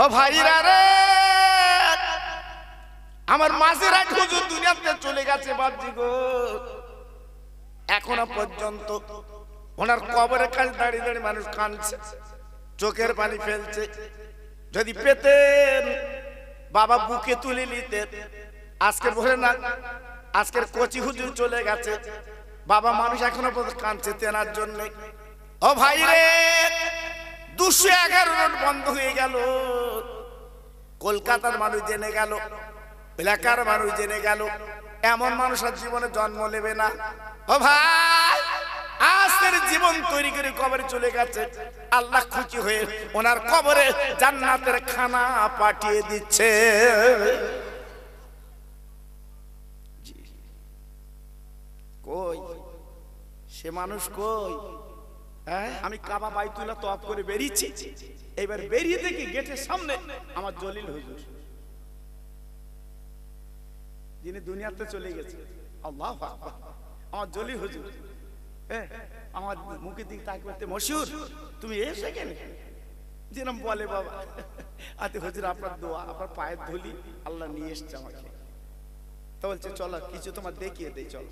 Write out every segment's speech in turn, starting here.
ও ভাইরা রে, আমার মাঝেরাট হুজুর দুনিয়াতে চলে গেছে বাপজি গো। এখনো পর্যন্ত ওনার কবরের কাছে দাঁড়িয়ে দাঁড়িয়ে মানুষ কাঁদছে, চোখের পানি ফেলছে। যদি পেতেন বাবা বুকে তুলে নিতেন। আজকে বলে না, আজকের কচি হুজুর চলে গেছে, বাবা মানুষ এখনো পর্যন্ত কাঁদছে তেনার জন্য। ও ভাই রে, 211 রোড বন্ধ হয়ে গেল। কলকাতার মানুষ জেনে গেল, এলাকার মানুষ জেনে গেল, এমন মানুষ আর জীবনে জন্ম নেবে না। ও ভাই, আজকের জীবন তৈরি করে কবরে চলে গেছে। আল্লাহ খুশি হয়ে ওনার কবরে জান্নাতের খানা পাঠিয়ে দিচ্ছে। কই সে মানুষ কই? হ্যাঁ, আমি কাবা বাইতুল্লাহ তওয়াফ করে বেরিয়েছি, এবার বেরিয়ে দেখি গেটের সামনে আমার জলিল হুজুর, যিনি দুনিয়াতে চলে গেছে। আল্লাহু আকবার, আমার জলিল হুজুর। আমার মুখের দিকে তাকাতে, মশহুর তুমি এসে কেন? যেরকম বলে বাবা, আতে হুজুর আপনার দোয়া, আপনার পায়ের ধুলি আল্লাহ নিয়ে এসছে আমাকে। তো বলছে চলো কিছু তোমার দেখিয়ে দেই, চলো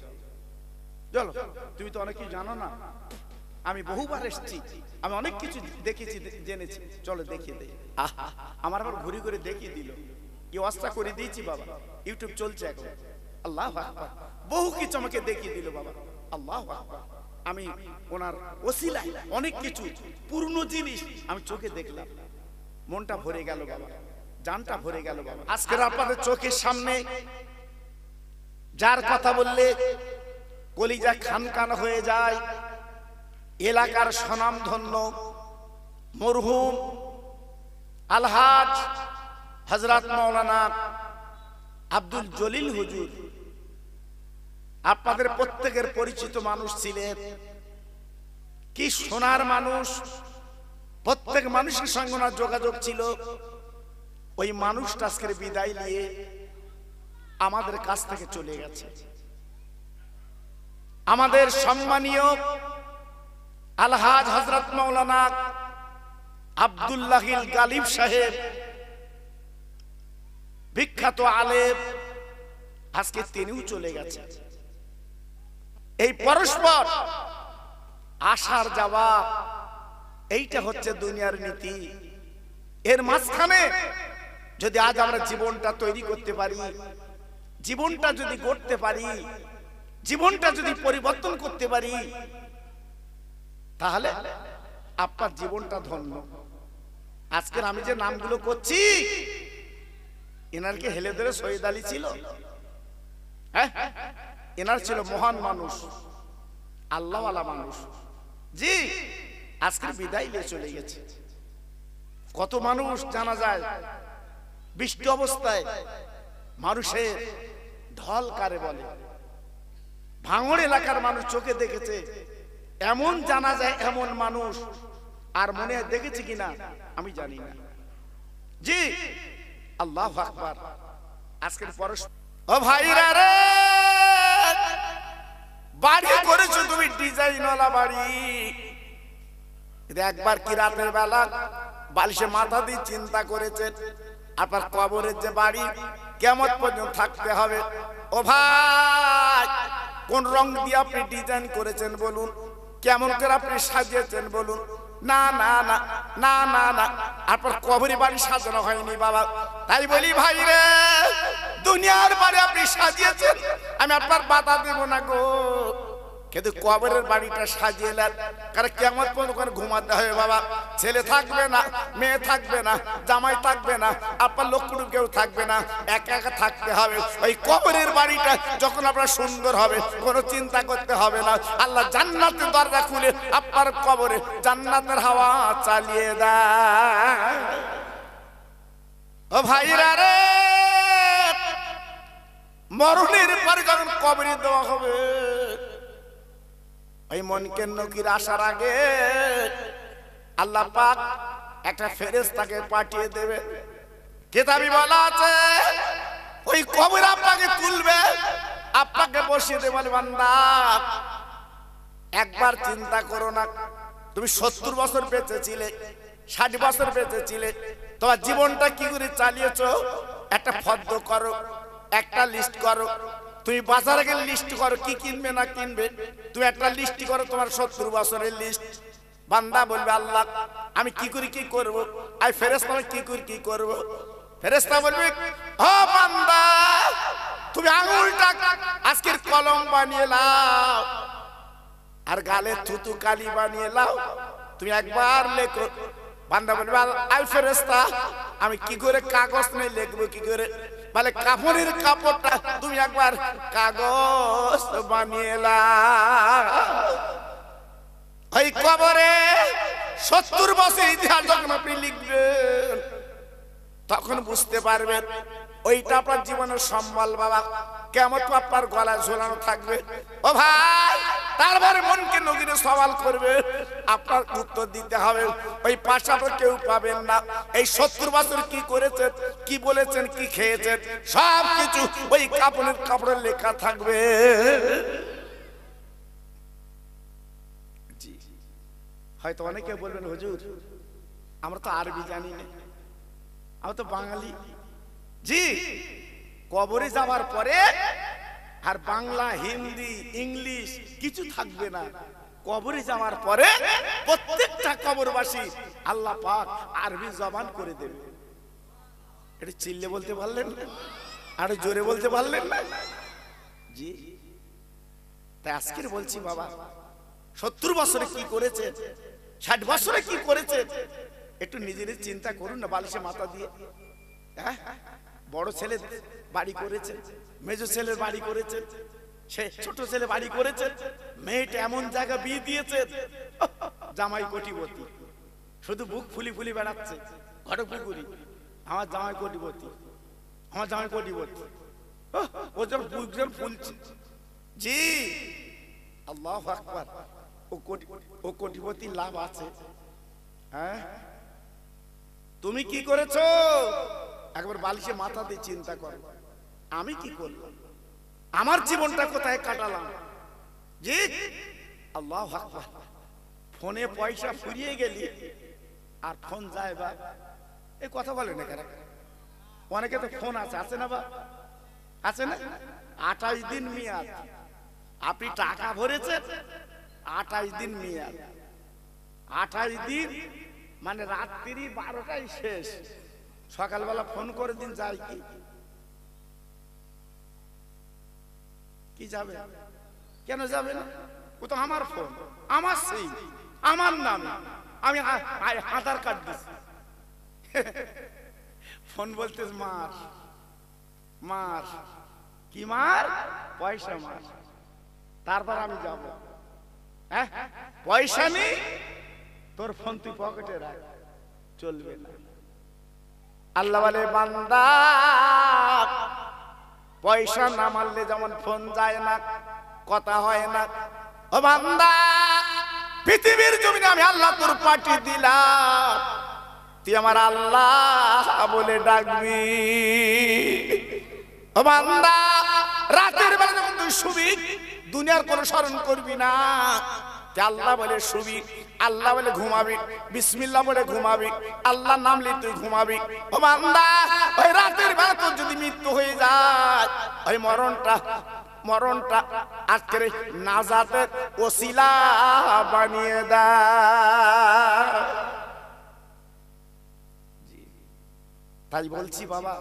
চলো, তুমি তো অনেক কিছু জানো না, আমি বহুবার এসেছি, আমি অনেক কিছু দেখেছি জেনেছি, চলো দেখিয়ে দেই। আমার আবার ঘুরি করে দেখিয়ে দিল, কি অবস্থা করে দিয়েছি বাবা, ইউটিউব চলছে এখন। আল্লাহু আকবার, বহু কিছু আমাকে দেখিয়ে দিল বাবা। আল্লাহু আকবার, আমি ওনার ওসিলায় অনেক কিছু পুরনো জিনিস আমি চোখে দেখলাম, মনটা ভরে গেল বাবা, জানটা ভরে গেল বাবা। আজকের আপনাদের চোখের সামনে যার কথা বললে কলিজা খানখান হয়ে যায়, এলাকার স্বনামধন্য মরহুম আলহাজ হযরত মাওলানা আব্দুল জলিল হুজুর, আপনাদের প্রত্যেকের পরিচিত মানুষ ছিলেন। কি সোনার মানুষ, প্রত্যেক মানুষের সঙ্গে ওনার যোগাযোগ ছিল। ওই মানুষটা আজকের বিদায় নিয়ে আমাদের কাছ থেকে চলে গেছে। আমাদের সম্মানীয় আলহাজ হযরত মাওলানা আব্দুল্লাহিল গালিব সাহেব, বিখ্যাত আলেম, আজকে তিনিও চলে গেছে। এই পরস্পর আসার যাওয়া, এইটা হচ্ছে দুনিয়ার নীতি। এর মাঝখানে যদি আজ আমরা জীবনটা তৈরি করতে পারি, জীবনটা যদি গড়তে পারি, জীবনটা যদি পরিবর্তন করতে পারি, তাহলে আপনার জীবনটা ধন্য। আজকের আমি যে নামগুলো করছি, এনার কি হেলে ধরে শহীদ আলী ছিল? হ্যাঁ, এনার ছিল মহান মানুষ, আল্লাহওয়ালা মানুষ। জি, আজকের বিদায় নিয়ে চলে গেছে। কত মানুষ জানা যায় বৃষ্টি অবস্থায় মানুষের ঢল কারে বলে, ভাঙড় এলাকার মানুষ চোখে দেখেছে, এমন জানা যায় এমন মানুষ, আর মনে দেখেছি কিনা আমি জানি না। জি, আল্লাহু আকবার। আজকের পরশ, ও ভাইরা রে, বাড়ি করেছো তুমি ডিজাইনওয়ালা বাড়ি, একবার কি রাতের বেলা বালিশে মাথা দিয়ে চিন্তা করেছেন আপনার কবরের যে বাড়ি কিয়ামত পর্যন্ত থাকতে হবে? ও ভাই, কোন রং দিয়ে আপনি ডিজাইন করেছেন বলুন, কেমন করে আপনি সাজিয়েছেন বলুন? না না না না না না, আপনার কবরের বাড়ি সাজানো হয়নি বাবা। তাই বলি ভাই রে, দুনিয়ার বাড়ি আপনি সাজিয়েছেন, আমি আপনার বাধা দেব না গো, কিন্তু কবরের বাড়িটা সাজিয়ে নেন, কারণ কিয়ামত পর্যন্ত ঘুমাতে হবে বাবা। ছেলে থাকবে না, মেয়ে থাকবে না, জামাই থাকবে না, আপনার লোকটুকু কেউ থাকবে না, একা একা থাকতে হবে। ওই কবরের বাড়িটা যখন আপনার সুন্দর হবে, কোনো চিন্তা করতে হবে না, আল্লাহ জান্নাতের দরজা খুলে আপনার কবরে জান্নাতের হাওয়া চালিয়ে দেয়। ও ভাইরা রে, মরণের পরে যখন কবরে দেওয়া হবে, ওই মুনকার নকির আসার আগে আল্লাহ পাক একটা ফেরেশতাকে পাঠিয়ে দেবে। কিতাবে বলা আছে, ওই কবর আপনাকে তুলবে, আপনাকে বসিয়ে দেবে, বলে বান্দা একবার চিন্তা করো না, তুমি 70 বছর বেঁচে ছিলে, 60 বছর বেঁচে ছিলে, তোমার জীবনটা কি করে চালিয়েছো একটা ফর্দ করো, একটা লিস্ট করো। তুমি বাজারে গেলে লিস্ট করো কি কিনবে না কিনবে, তুমি একটা লিস্ট করো তোমার 70 বছরের লিস্ট। বান্দা বলবে আল্লাহ আমি কি করি কি করব, আর ফেরেশতা কি করি কি করব। ফেরেশতা বলবে ও বান্দা তুমি আঙুলটা আজকের কলম বানিয়ে নাও আর গালে থুতু কালি বানিয়ে নাও, তুমি একবার লেখো। বান্দা বলবে আই ফেরেশতা আমি কি করে কাগজ নিয়ে লিখবো কি করে, বলে কাপড়ের কাপড়টা তুমি একবার কাগজ বানিয়ে নাও। ওই কবরে 70 বছর ইতিহাস যখন আপনি লিখবেন তখন বুঝতে পারবেন ওইটা আপনার জীবনের সম্বল বাবা, কেমন আপনার গলায় ঝোলানো থাকবে। ও ভাই তারপরে মনকে নগিরে সওয়াল করবে, আপনার উত্তর দিতে হবে। ওই পাশাপাশি কেউ পাবেন না। এই 70 বছর কি করেছেন, কি বলেছেন, কি খেয়েছেন, সব কিছু ওই কাপড়ে লেখা থাকবে। জি হয়তো অনেকে বলবেন হুজুর আমরা তো আরবি জানি না, আমরা তো বাঙালি। জি কবরে যাওয়ার পরে আর বাংলা হিন্দি ইংলিশ কিছু থাকবে না। কবরে যাওয়ার পরে প্রত্যেকটা কবরবাসী আল্লাহ পাক আরবি জবান করে দেবে। এটা চিল্লে বলতে পারলেন না, আর জোরে বলতে পারলেন না। জি তাই আজকের বলছি বাবা 70 বছরে কি করেছে, 60 বছরে কি করেছে একটু নিজেরই চিন্তা করুন না। বালিশে মাথা দিয়ে হ্যাঁ বড় ছেলে বাড়ি করেছে, মেজো ছেলের বাড়ি করেছে, সে ছোট ছেলে বাড়ি করেছে, মেয়েটা এমন জায়গা বিয়ে দিয়েছে জামাই কোটিপতি, শুধু বুক ফুলি ফুলি বেড়াচ্ছে ঘটপুকুরি আমার জামাই কোটিপতি, আমার জামাই কোটিপতি। ও যেন বুক যেন ফুলছে। জি আল্লাহু আকবার, ও কোটিপতি লাভ আছে। হ্যাঁ তুমি কি করেছো একবার বালিশে মাথা দিয়ে চিন্তা করো, আমি কি করলাম, আমার জীবনটা কোথায় কাটালাম। জি আল্লাহু আকবার। ফোনে পয়সা ফুরিয়ে গেলি আর ফোন যায় বা এই কথা বলে না কেন, অনেকে তো ফোন আছে, আছে না বা আছে না। 28 দিন মেয়াদ, আপনি টাকা ভরেছেন 28 দিন মেয়াদ, 28 দিন মানে রাত্রি 12টায় শেষ, সকালবেলা ফোন করে দিন যায় কি যাবে, কেন যাবে না? ও তো আমার ফোন, আমার সেই আমার নামে, আমি আধার কার্ড দিচ্ছি। ফোন বলতে মার মার কি মার, পয়সা মার, তারপর আমি যাব। হ্যাঁ পয়সা নেই তোর ফোন তুই পকেটে রাখ, চলবে না। আল্লাহ বলে বান্দা পয়সা না মারলে যেমন ফোন যায় না, কথা হয় না। ও বান্দা পৃথিবীর জমিনে আমি আল্লাহ তোর পাঠিয়ে দিলাম, তুই আমার আল্লাহ বলে ডাকবি। ও বান্দা রাতের বেলা যখন তুই শুবি দুনিয়ার কোনো স্মরণ করবি না, আল্লাহ বলে শুবি, আল্লাহ বলে ঘুমাবি, বিসমিল্লাহ বলে ঘুমাবি, আল্লাহ নামলে তুই ঘুমাবি। ও বান্দা ওই রাতের বেলা তোর যদি মৃত্যু হয়ে যায় ওই মরণটা আজকের নাজাতের ওসিলা বানিয়ে দাও। তাই বলছি বাবা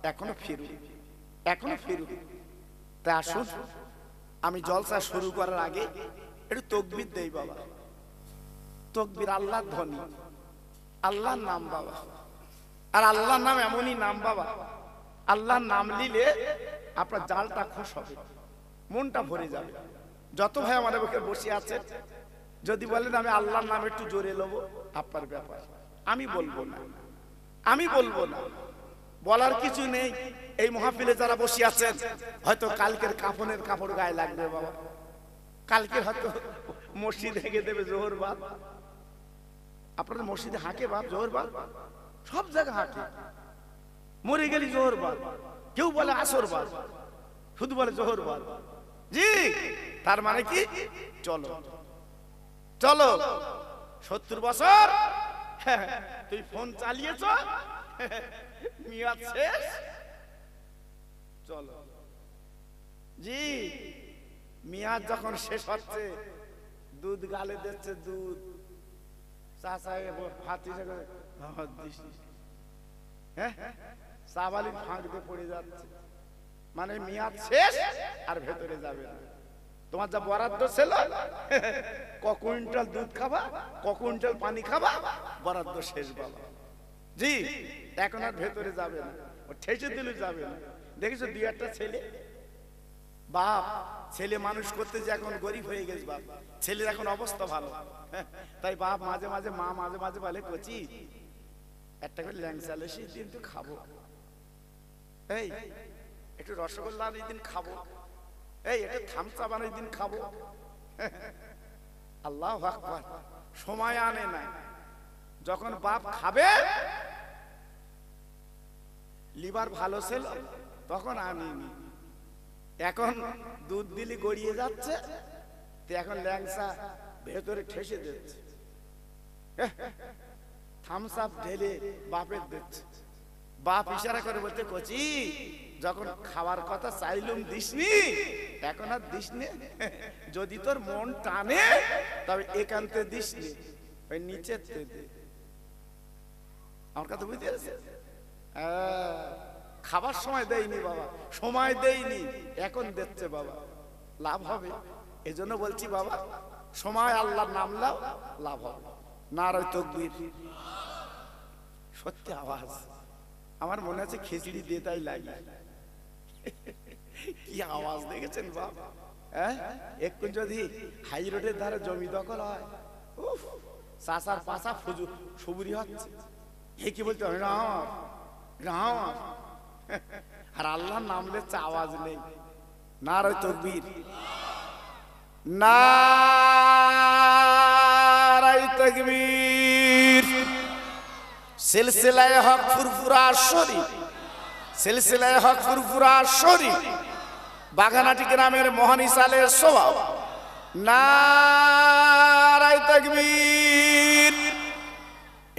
এখনো ফিরুন, এখনো ফিরুন। তাই আসুন আমি জলসা শুরু করার আগে একটু তাকবীর দেই বাবা। তাকবীর আল্লাহর ধ্বনি, আল্লাহর নাম বাবা। আর আল্লাহর নাম এমনই নাম বাবা, আল্লাহর নাম নিলে আপনার জালটা খুশ হবে, মনটা ভরে যাবে। যত ভাই আমাদের বুকে বসে আছে যদি বলেন আমি আল্লাহর নাম একটু জোরে নেব আপনার ব্যাপার, আমি বলবো না, আমি বলবো না, বলার কিছু নেই। এই মাহফিলে যারা বসে আছেন হয়তো কালকের কাফনের কাপড় গায়ে লাগবে বাবা, কালকে হয়তো মসজিদে হেগে দেবে জোহর বাদ। আপনাদের মসজিদে হাঁকে বাপ জোহর বাদ, সব জায়গায় হাঁকে। মরে গেলি জোহর বাদ, কেউ বলে আসর বাদ, শুধু বলে জোহর বাদ। জি তার মানে কি চলো চলো 70 বছর তুই ফোন চালিয়েছ, মেয়াদ শেষ, চলো। জি, মেয়াদ যখন শেষ হচ্ছে, দুধ গালে দিচ্ছে, দুধ চাচা হাতি সাবালির ফাঁক দিয়ে পড়ে যাচ্ছে, মানে মেয়াদ শেষ আর ভেতরে যাবে না। তোমার যা বরাদ্দ ছিল, ক কুইন্টাল দুধ খাবা, ক কুইন্টাল পানি খাবা, বরাদ্দ শেষ বাবা। জি, এখন আর ভেতরে যাবে না, ও ঠেসে দিলে যাবে না। দেখেছো দুই একটা ছেলে, বাপ ছেলে মানুষ করতে যে এখন গরিব হয়ে গেছে, বাপ ছেলের এখন অবস্থা ভালো, তাই বাপ মাঝে মাঝে, মা মাঝে মাঝে বলে, কচি একটা করে ল্যাংচা লেসি দিন তো খাবো, এই একটু রসগোল্লা এই দিন খাবো, এই একটু থামচা বানাই দিন খাবো। আল্লাহু আকবার। সময় আনে না, যখন বাপ খাবে লিভার ভালো ছিল তখন আনিনি, এখন দুধ দিলি গড়িয়ে যাচ্ছে, তো এখন ল্যাংচা ভেতরে ঠেসে দিচ্ছে, থামস আপ ঢেলে বাপের দিচ্ছে। বাপ ইশারা করে বলতে, কচি যখন খাওয়ার কথা চাইলুম দিসনি, এখন আর দিসনি, যদি তোর মন টানে তবে একান্তে দিসনি, ওই নিচে দে। আমার কথা বুঝতে পেরেছে? খাবার সময় দেয়নি বাবা, সময় দেয়নি, এখন দিচ্ছে বাবা, লাভ হবে। এজন্য বলছি বাবা, সময় আল্লাহর নাম লাও, লাভ হবে। নারে তাকবীর। সত্যি আওয়াজ আমার মনে আছে খিচড়ি দিয়ে তাই লাগে, কি আওয়াজ দেখেছেন বাবা? হ্যাঁ, একটু যদি হাই রোডের ধারে জমি দখল হয়, উফ, চাষার পাশা সবুরি হচ্ছে, হে কি বলতে হয় না, আর আল্লাহর নাম লেচ্ছে আওয়াজ নেই। নারে তাকবীর, নারে তাকবীর। সিলসিলায়ে হক ফুরফুরা শরীফ, সিলসিলায়ে হক ফুরফুরা শরীফ, বাগানাটি গ্রামের মোহানিসালের স্বভাব। নারে তাকবীর।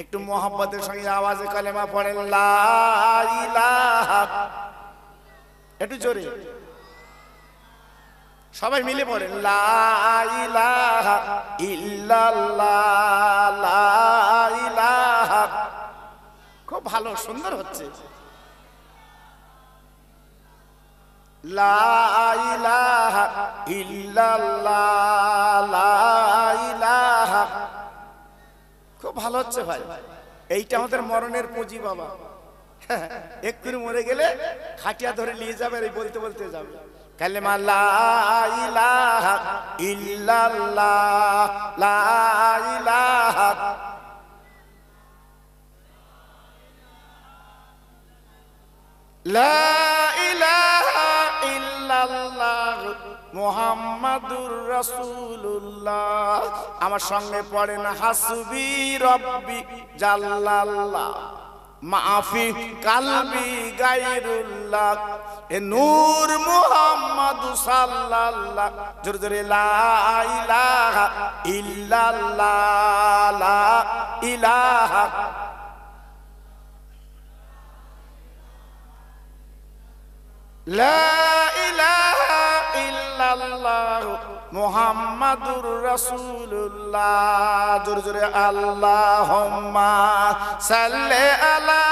একটু মোহাব্বতের সঙ্গে আওয়াজে কালেমা পড়েন, লা ইলাহা, একটু জোরে সবাই মিলে পড়েন, লা ইলাহা ইল্লাল্লাহ, লা ইলাহা। খুব ভালো, সুন্দর হচ্ছে। লা ইলাহা ইল্লাল্লাহ, লা ইলাহা। খুব ভালো হচ্ছে ভাই, এইটা আমাদের মরণের পুঁজি বাবা। এক্ষুনি মরে গেলে খাটিয়া ধরে নিয়ে যাবে, এই বলতে বলতে যাবে কালেমা, লা ইলাহা ইল্লাল্লাহ, লা ইলাহা। লা ইলাহা ইল্লাল্লাহ মুহাম্মাদুর রাসূলুল্লাহ। আমার সঙ্গে পড়েন, হাসবি রব্বি জাল্লাল্লাহ, মাফি কালবি গায়রুল্লাহ, এ নূর মুহাম্মদ সাল্লাল্লাহ। জোরে জোরে, লা ইলাহা ইল্লাল্লাহ, লা ইলাহা। লা ইলাহা ইল্লাল্লাহ মুহাম্মাদুর রাসূলুল্লাহ। জোরে জোরে, আল্লাহুম্মা সাল্লি আলা।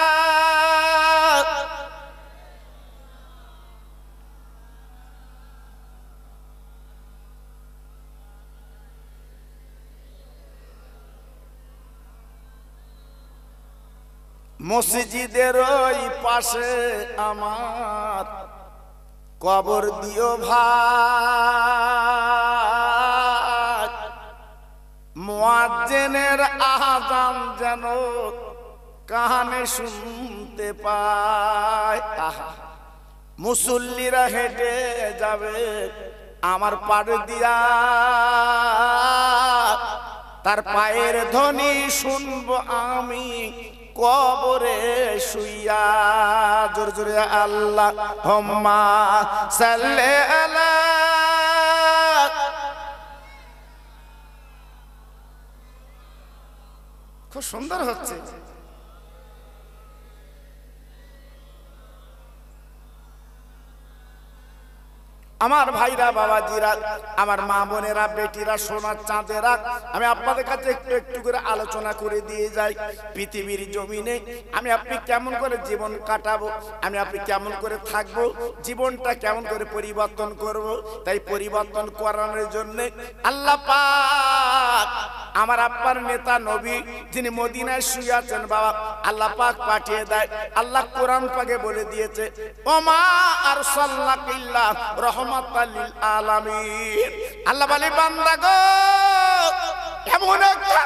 মসজিদের ওই পাশে আমার কবর দিও ভাই, মুয়াজ্জিনের আযান যেন কানে শুনতে পায়। মুসল্লিরা হেঁটে যাবে আমার পাড় দিয়া, তার পায়ের ধ্বনি শুনবো আমি কবরে শুইয়া। জোরে জোরে, আল্লাহুম্মা সাল্লি আলা। খুব সুন্দর হচ্ছে। আমার ভাইরা, বাবাজিরা, আমার মা বোনেরা, বেটিরা, সোনার চাঁদেরা, আমি আপনাদের কাছে একটু একটু করে আলোচনা করে দিয়ে যাই। পৃথিবীর জমিনে আমি আপনি কেমন করে জীবন কাটাবো, আমি আপনি কেমন করে থাকবো, জীবনটা কেমন করে পরিবর্তন করব। তাই পরিবর্তন করানোর জন্য আল্লাহ পাক আমার আব্বার নেতা নবী যিনি মদিনায় শুয়ে আছেন বাবা, আল্লাহ পাক পাঠিয়ে দেয়। আল্লাহ কোরআন পাকে বলে দিয়েছে, ওমা আরসালনাকা ইল্লা রাহমাতাল লিল আলামিন। আল্লাহ বলে, বান্দা গো, এমন একটা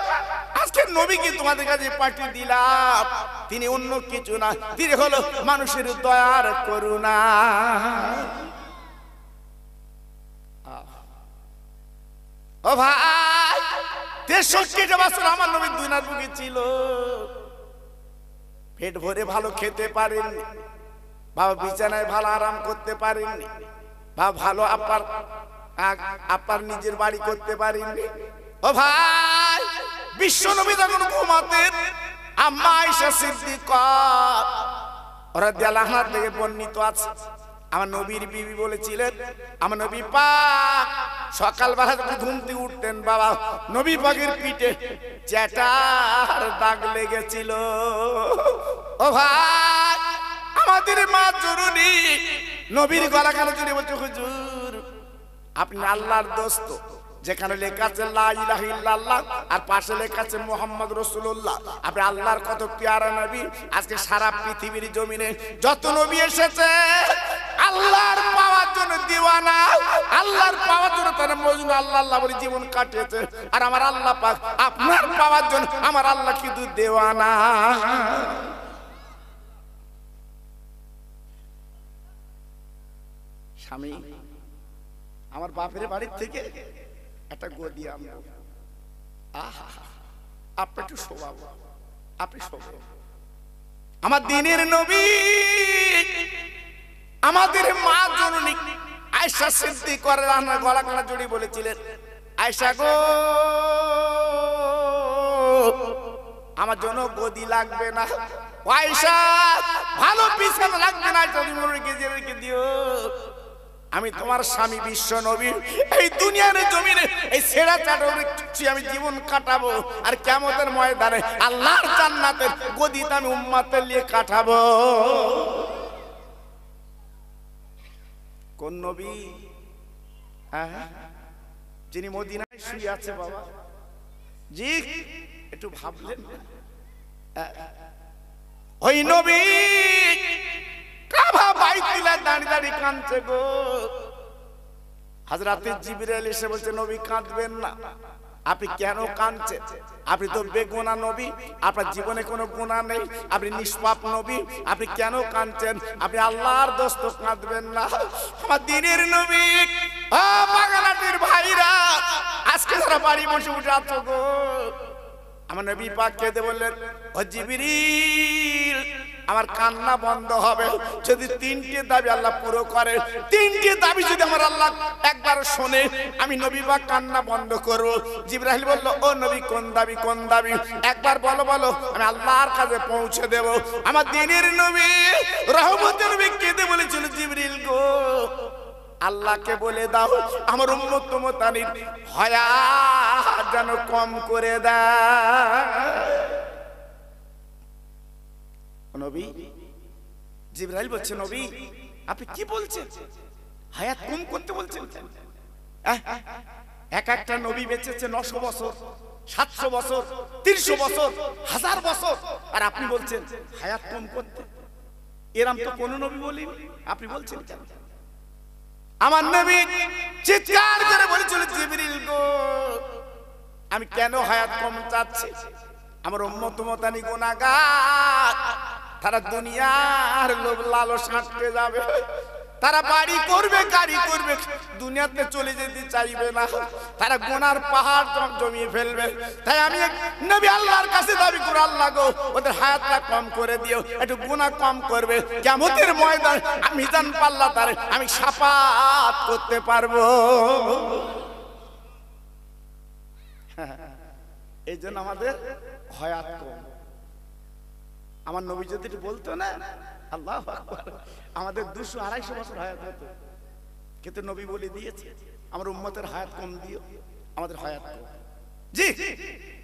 আজকে নবীকে তোমাদের কাছে পাঠিয়ে দিলাম, তিনি অন্য কিছু না, তিনি হলো মানুষের দয়ার করুণা। ও ভাই, 63 বছর আমার নবী দুনিয়ার বুকে ছিল, পেট ভরে ভালো খেতে পারেননি বাবা, বিছানায় ভালো আরাম করতে পারেননি বাবা, ভালো আপার নিজের বাড়ি করতে পারেননি। ও ভাই, বিশ্ব নবী যখন ঘুমাতেন, আম্মা আয়েশা সিদ্দিকা রাদিয়াল্লাহু আনহা থেকে বর্ণিত আছে, আমার নবীর বিবি বলেছিলেন, আমার নবী পাক সকালবেলা যখন ঘুম থেকে উঠতেন বাবা, নবী পাকের পিঠে চ্যাটার দাগ লেগেছিল। ও ভাই, আমাদের মা জরুরি নবীর গলা কানে জুড়ে বলছে, হুজুর আপনি আল্লাহর দোস্ত, যেখানে লেখা আছে লা ইলাহা ইল্লাল্লাহ আর পাশে লেখা আছে মুহাম্মদ রাসূলুল্লাহ, আপনি আল্লাহর কত প্যারা নবী। আজকে সারা পৃথিবীর জমিনে যত নবী এসেছে আল্লাহর পাওয়ার জন্য দিওয়ানা, আল্লাহর পাওয়ার জন্য তারা মজনু আল্লাহ আল্লাহ বলে জীবন কাটিয়েছে। আর আমার আল্লাহ পাক আপনার পাওয়ার জন্য আমার আল্লাহ কিন্তু দেওয়ানা। স্বামী, আমার বাপের বাড়ির থেকে একটা গদি আনবো, আপনি একটু শোভাবো, আপনি শোভো। আমার দিনের নবী আমাদের মা জননী আয়েশা সিদ্দিকা রানা গলা কানা জড়ি বলেছিলেন, আয়েশা গো, আমার জন্য গদি লাগবে না, আয়েশা ভালো বিছানা লাগবে না, যদি মনে রেখে দিও, আমি তোমার স্বামী বিশ্ব নবী এই দুনিয়ার জমিনে এই ছেঁড়া চাদরে আমি জীবন কাটাবো, আর কিয়ামতের ময়দানে আল্লাহর জান্নাতের গদিতে আমি উম্মতের নিয়ে কাটাবো। কোন নবী? যিনি মদিনায় শুয়ে আছে বাবা, জি একটু ভাবলেন, ওই নবী কাবা বাইতুল্লাহ দাঁড়িয়ে দাঁড়িয়ে কাঁদছে গো। হযরত জিবরাইল এসে বলছে, নবী কাঁদবেন না, আপনি কেন কাঁদছেন? আপনি তো বেগুনাহ নবী, আপনার জীবনে কোনো গুনাহ নেই, আপনি নিষ্পাপ নবী, আপনি কেন কাঁদছেন? আপনি আল্লাহর দোস্ত, কাঁদবেন না। আমার দিনের নবী, ও বাগানাটির ভাইরা, আজকে যারা বাড়ি বসে বসে আছো গো, আমার নবী পাক কেঁদে বললেন, ও জিবরিল, আমার কান্না বন্ধ হবে যদি 3টে দাবি আল্লাহ পুরো করে। 3টে দাবি যদি আমার আল্লাহ একবার শোনে, আমি নবী পাক কান্না বন্ধ করব। জিবরাইল বলল, ও নবী কোন দাবি, কোন দাবি একবার বলো, বলো, আমি আল্লাহর কাছে পৌঁছে দেব। আমার দিনের নবী রহমতের নবী কেঁদে বলেছিল, জিবরিল গো, আল্লাহকে বলে দাও আমার উম্মত উম্মতানির হায়া যেন কম করে দেয়। নবী, জিবরাইল বলছে, নবী আপনি কি বলছেন? হায়াত কম করতে বলছেন? এক একটা নবী বেঁচেছে 900 বছর, 700 বছর, 300 বছর, 1000 বছর, আর আপনি বলছেন হায়াত কম করতে? এরম তো কোন নবী বলেনি, আপনি বলছেন কেন? আমার নবী চিৎকার করে বলেছিল, জিবরিল গো, আমি কেন হায়াত কম চাচ্ছি? আমার উম্মত উম্মতানি গুনাহগার, তারা দুনিয়ার লোভ লালস আটকে যাবে, তারা বাড়ি করবে, গাড়ি করবে, দুনিয়াতে চলে যেতে চাইবে না, তারা গুনার পাহাড় জমিয়ে ফেলবে। তাই আমি নবী আল্লাহর কাছে দাবি করে, আল্লাহ গো, ওদের হায়াতটা কম করে দিও, একটু গুনাহ কম করবে, কিয়ামতের ময়দান মিজান পাল্লা তারে আমি শাফাত করতে পারবো। এই জন্য আমাদের হায়াত কম। আমার নবী যদি বলতো না আল্লাহু আকবার, আমাদের 200-250 বছর হায়াত হতো, কিন্তু নবী বলে দিয়েছে আমার উম্মতের হায়াত কম দিও, আমাদের হায়াত কম। জি,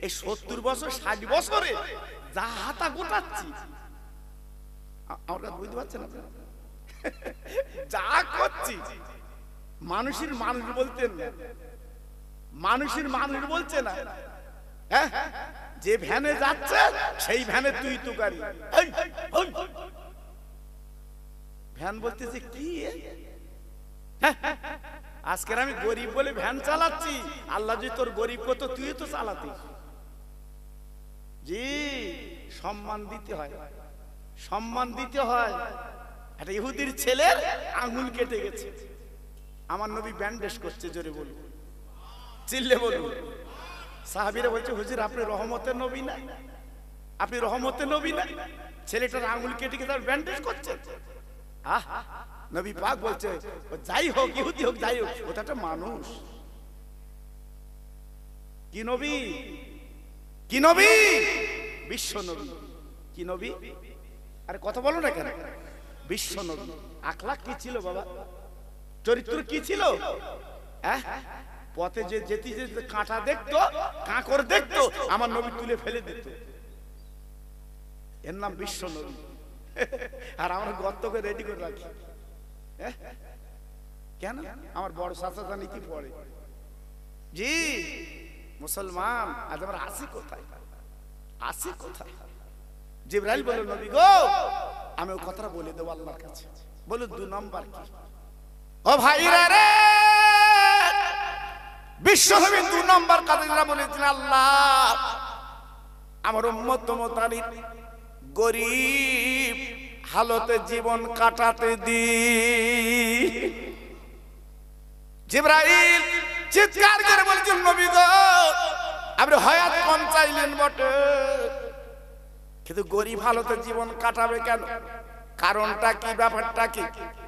এই 70 বছর 60 বছরে যা হাতা গোটাচ্ছি, আমার কথা বুঝতে পারছেন আপনারা? যা করছি মানুষের মানুষ বলতেন না, মানুষের মানুষ বলছে না। হ্যাঁ, যে ভ্যানে যাচ্ছে সেই ভ্যানে তুই তুকারি, ভ্যান বলতেছে কি? আজকের আমি গরিব বলে ভ্যান চালাচ্ছি, আল্লাহ যদি তোর গরিব করতো তুই তো চালাতিস। জি, সম্মান দিতে হয়, সম্মান দিতে হয়। একটা ইহুদির ছেলের আঙুল কেটে গেছে, আমার নবী ব্যান্ডেজ করছে, জোরে বলুন, চিল্লে বলুন। সাহাবীরা বলছে হুজুর আপনি রহমতের নবী না, আপনি রহমতের নবী না, ছেলেটার আঙুল কেটে গেছে আর ব্যান্ডেজ করছে। আহ, নবী পাক বলছে যাই হোক, ইহুদি হোক যাই হোক, ওটা একটা মানুষ। কি নবী? কি নবী? বিশ্ব নবী। কি নবী? আরে কথা বলো না কেন? বিশ্ব নবী। আখলাক কি ছিল বাবা? চরিত্র কি ছিল? পথে যে যেতে যেতে কাঁটা দেখতো, কাঁকড় দেখতো, আমার নবী তুলে ফেলে দিত। এর নাম বিশ্ব নবী। আর আমরা গর্ত করে রেডি করে রাখি। কেন? আমার বড় চাচা নীতি পড়ে। জি মুসলমান, আজ আমরা আসি কোথায়? আসি কোথায়? জিবরাইল বলল নবী গো, আমি ওই কথাটা বলে দেবো আল্লাহর কাছে। বলো 2 নম্বর কি? ও ভাইরা রে, বিশ্বনবী 2 নম্বর কথা বলেছেন, আল্লাহ আমার উম্মত মুতারিদ গরিব হালতে জীবন কাটাতে দি। জিবরাইল চিৎকার করে বলছেন নবী গো, আপনি হায়াত কম চাইলেন বটে, কিন্তু গরিব হালতে জীবন কাটাবে কেন? কারণটা কি? ব্যাপারটা কি?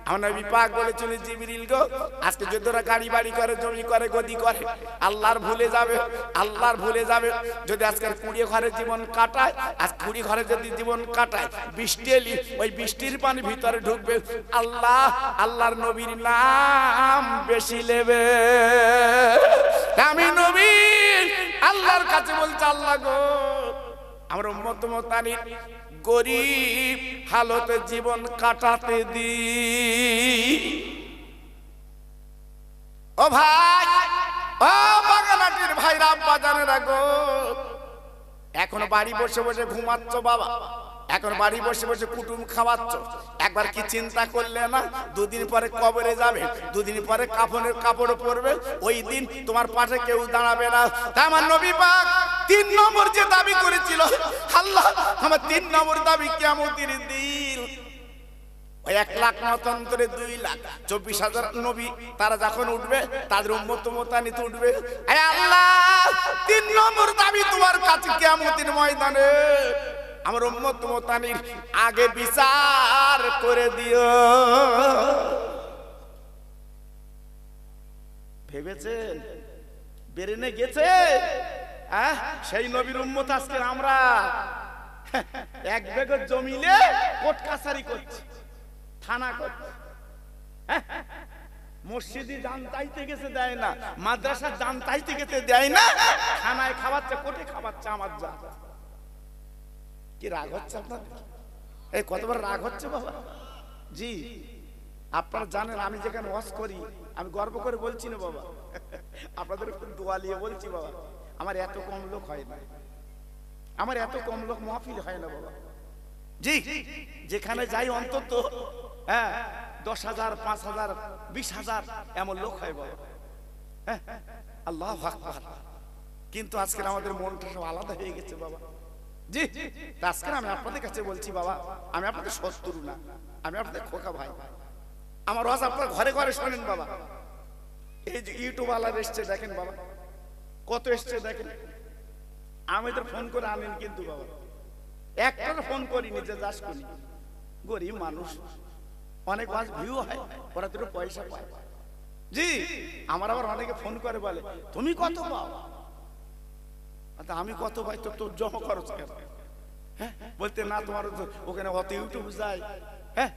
আমার নবী পাক বলেছেন জিবরিল গো, আজকে যতরা গাড়ি বাড়ি করে, জমি করে, গদি করে, আল্লাহর ভুলে যাবে, আল্লাহর ভুলে যাবে। যদি আজকের 20 ঘরে জীবন কাটায়, আজ 20 ঘরে যদি জীবন কাটায়, বৃষ্টি এলি ওই বৃষ্টির পানি ভিতরে ঢুকবে, আল্লাহ আল্লাহর নবীর নাম বেশি নেবে। আমি নবী আল্লাহর কাছে বলছি, আল্লাহ গো আমার উম্মত মুতারিদ গরিব হালতে জীবন কাটাতে দি। ও ভাই, ও বাগানাটির ভাইরা, বাজারের গো, এখন বাড়ি বসে বসে ঘুমাচ্ছ বাবা, এখন বাড়ি বসে বসে কুটুম খাওয়াচ্ছ, একবার কি চিন্তা করলে না 2 দিন পরে কবরে যাবে, 2 দিন পরে কাফনের কাপড় পরবে, ওই দিন তোমার পাশে কেউ দাঁড়াবে না। তা আমার নবী পাক 3 নম্বর যে দাবি করেছিল, আল্লাহ আমার 3 নম্বর দাবি কিয়ামতের দিন ওই 1 লাখ মতান্তরে 2 লাখ 24,000 নবী তারা যখন উঠবে, তাদের উম্মত মুতারিদ উঠবে। আয় আল্লাহ 3 নম্বর দাবি তোমার কাছে কিয়ামতের ময়দানে আমার উম্মত মুতারিদ আগে বিচার করে দিও। ভেবেছেন? বেরেনে গেছে? সেই নবীর উম্মত আজকে আমরা 1 বিঘা জমিলে কোর্ট কাছারি করছি, থানা করছি। মসজিদে জান চাইতে গেছে দেয় না, মাদ্রাসা জান চাইতে গেছে দেয় না, থানায় খাওয়াচ্ছে, কোর্টে খাওয়াচ্ছে আমার যা। কি রাগ হচ্ছে আপনার? এই কতবার রাগ হচ্ছে বাবা? জি আপনারা জানেন আমি যেখানে ওয়াজ করি, আমি গর্ব করে বলছি না বাবা, আপনাদের দোয়া নিয়ে বলছি বাবা, আমার এত কম লোক হয় না, আমার এত কম লোক মাহফিল হয় না বাবা। জি যেখানে যাই অন্তত 10,000, 5,000, 20,000 এমন লোক হয় বাবা। আল্লাহু আকবার। কিন্তু আজকে আমাদের মনটা সব আলাদা হয়ে গেছে বাবা। জি আজকে আমি আপনাদের কাছে বলছি বাবা, আমি আপনাদের শত্রু না, আমি আপনাদের খোকা ভাই। আমার ওয়াজ আপনারা ঘরে ঘরে শোনেন বাবা। এই যে ইউটিউব আলার এসছে দেখেন বাবা, কত এসছে দেখেন। আমাদের ফোন করে আনেন কিন্তু বাবা, একটা ফোন করিনি যে দাস করি, গরিব মানুষ, অনেক ওয়াজ ভিউ হয়, ওরা দুটো পয়সা পায়। জি আমার আবার অনেকে ফোন করে বলে তুমি কত পাও? আমি কত ভাই তোর জমা খরচ কেন? হ্যাঁ বলতে না তোমার ওখানে অত ইউটিউব যায়। হ্যাঁ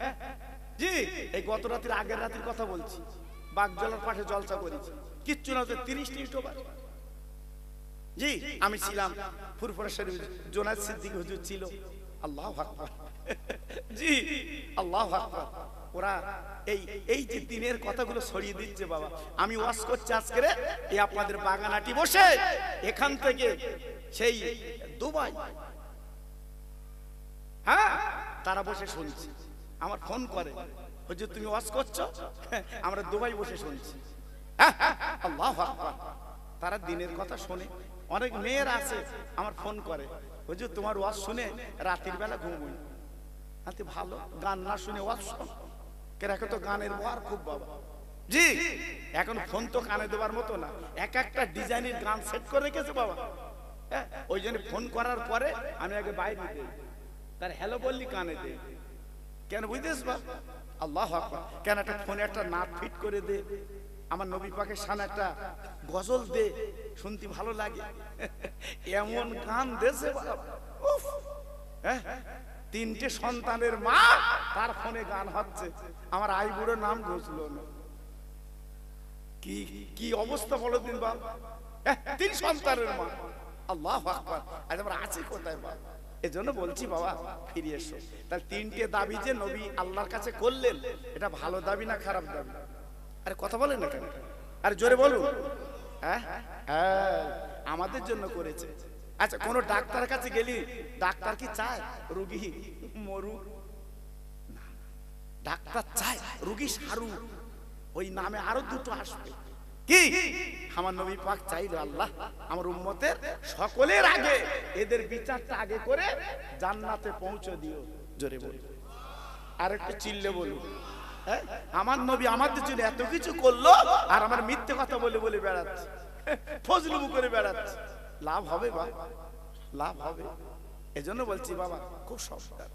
জি, এই গত রাতের আগের রাতের কথা বলছি, বাগজলার পাশে জলসা করেছি, কিচ্ছু না, 30টি ইউটিউবার। জি আমি ছিলাম, ফুরফুরা শরীফ জোনায়েদ সিদ্দিকী হুজুর ছিল। আল্লাহু আকবার। জি আল্লাহু আকবার। ওরা এই যে দিনের কথাগুলো ছড়িয়ে দিচ্ছে বাবা। আমি ওয়াজ করছি আজকে এই আপনাদের বাগানাটি বসে, এখান থেকে সেই দুবাই, হ্যাঁ তারা বসে শুনছি। আমার ফোন করে, হুজুর তুমি ওয়াজ করছো, আমরা দুবাই বসে শুনছি। আল্লাহু আকবার। তারা দিনের কথা শোনে। অনেক মেয়েরা আছে আমার ফোন করে, হুজুর তোমার ওয়াজ শুনে রাতের বেলা ঘুমোই। আচ্ছা ভালো, গান না শুনে ওয়াজ শোন। কেরাকে তো গানের বর খুব বাবা। জি এখন ফোন তো কানে দেওয়ার মতো না, এক একটা ডিজাইনের গান সেট করে রেখেছে বাবা। হ্যাঁ ওই জন্য ফোন করার পরে আমি আগে বাইরে দিই, তার হ্যালো বললি কানে দে। কেন বুঝতেছ বাবা? আল্লাহু আকবার। কেন একটা ফোনে একটা নাট ফিট করে দে, আমার নবী পাকের শানে একটা গজল দে, শুনতে ভালো লাগে। এমন গান দেশে বাবা। উফ, হ্যাঁ 3টে সন্তানের মা, তার ফোনে গান হচ্ছে। আমার আই বুড়োর নাম ঘুষলো না। কি কি অবস্থা বলো দিন বাবা। 3 সন্তানের মা। আল্লাহু আকবার। আজ আমরা আছি কোথায় বাবা? এজন্য বলছি বাবা ফিরে এসো। তাহলে 3টে দাবি যে নবী আল্লাহর কাছে করলেন, এটা ভালো দাবি না খারাপ দাবি? আরে কথা বলেন না কেন? আরে জোরে বলুন। হ্যাঁ আমাদের জন্য করেছে। আচ্ছা কোন ডাক্তারের কাছে গেলি, ডাক্তার কি চায় রোগী মরুক? ডাক্তার চায় রোগী সারুক। ওই নামে আরো 2টো আসবে। কি আমার নবী পাক চাইলো, আল্লাহ আমার উম্মতের সকলের আগে এদের বিচারটা আগে করে জান্নাতে পৌঁছে দিও। জোরে বলুন, আর একটু চিল্লে বলুন। হ্যাঁ আমার নবী আমাদের জন্য এত কিছু করলো, আর আমার মিথ্যে কথা বলে বলে বেড়াচ্ছে, ফজলুমু করে বেড়াচ্ছে। লাভ হবে বাবা, লাভ হবে। এজন্য বলছি বাবা খুব সাবধান।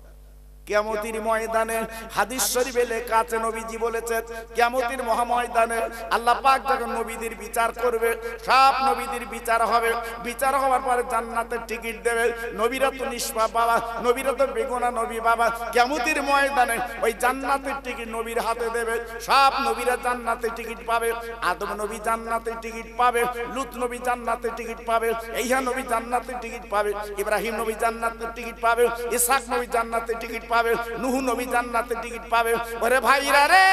কিয়ামতের ময়দানে হাদিস শরীফে লেখা আছে, নবীজি বলেছেন কিয়ামতের মহাময়দানে আল্লাহ পাক যখন নবীদের বিচার করবে, সব নবীদের বিচার হবে। বিচার হওয়ার পরে জান্নাতের টিকিট দেবে। নবীরা তো নিষ্পাপ বাবা, নবীরা তো বেগুনা নবী বাবা। কিয়ামতের ময়দানে ওই জান্নাতের টিকিট নবীর হাতে দেবে। সব নবীরা জান্নাতের টিকিট পাবে। আদম নবী জান্নাতের টিকিট পাবে, লূত নবী জান্নাতের টিকিট পাবে, ঈসা নবী জান্নাতের টিকিট পাবে, ইব্রাহিম নবী জান্নাতের টিকিট পাবে, ইসহাক নবী জান্নাতের টিকিট পাবে, নূহ নবী জান্নাতের টিকিট পাবে। ওরে ভাইরা রে,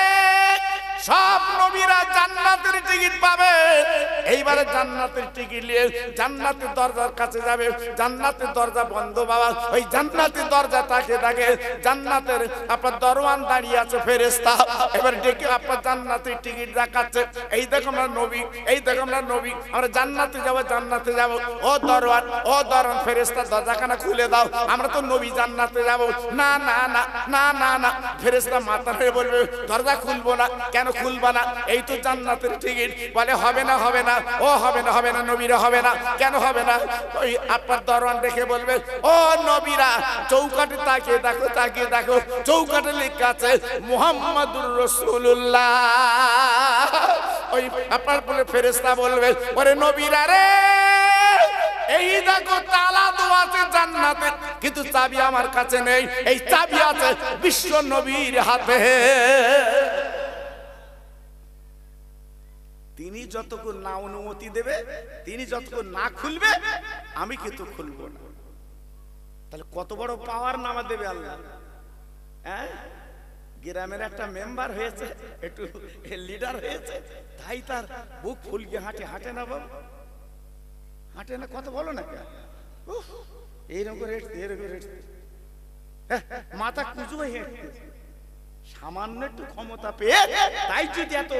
সব নবীরা জান্নাতের টিকিট পাবে। এইবারে জান্নাতের টিকিট নিয়ে জান্নাতের দরজার কাছে যাবে। জান্নাতের দরজা বন্ধ বাবা। ওই জান্নাতের দরজা তাকে থাকে, জান্নাতের আপনার দরওয়ান দাঁড়িয়ে আছে ফেরেশতা। এবার ডেকে আপনার জান্নাতের টিকিট দেখাচ্ছে, এই দেখো আমরা নবী, এই দেখো আমরা নবী, আমরা জান্নাতে যাব, জান্নাতে যাব। ও দরওয়ান, ও দরওয়ান ফেরেশতা দরজাখানা খুলে দাও, আমরা তো নবী জান্নাতে যাব। না না না না না না, ফেরেশতা মাথা নেড়ে বলবে দরজা খুলবো না। কেন খুলবা না? এই তো জান্নাতের টিকিট। বলে হবে না, হবে না, ও হবে না, হবে না, নবীরা হবে না। কেন হবে না? ওই আপনার দরওয়ান দেখে বলবে, ও নবীরা চৌকাঠে তাকিয়ে দেখো, তাকিয়ে দেখো, চৌকাঠে লেখা আছে মুহাম্মাদুর রাসূলুল্লাহ। ওই আপনার বলে ফেরেশতা বলবে, ওরে নবীরা রে, এই দেখো তালা দেওয়া আছে জান্নাতে, কিন্তু চাবি আমার কাছে নেই। এই চাবি আছে বিশ্ব নবীর হাতে। তিনি যতক্ষণ না অনুমতি দেবে, তিনি যতক্ষণ না খুলবে, আমি কিন্তু খুলবো না। তাহলে কত বড় পাওয়ার নামা দেবে আল্লাহ। হ্যাঁ গ্রামের একটা মেম্বার হয়েছে, একটু লিডার হয়েছে, তাই তার বুক ফুলকে হাঁটে। হাঁটে না বাবা, হাঁটে না, কথা বলো না কেন? এইরকম করে হেঁটতে, এরকম করে হেঁটতে, মাথা কুচু হয়ে হেঁটতে। সামান্য একটু ক্ষমতা পেয়ে তাই যদি এত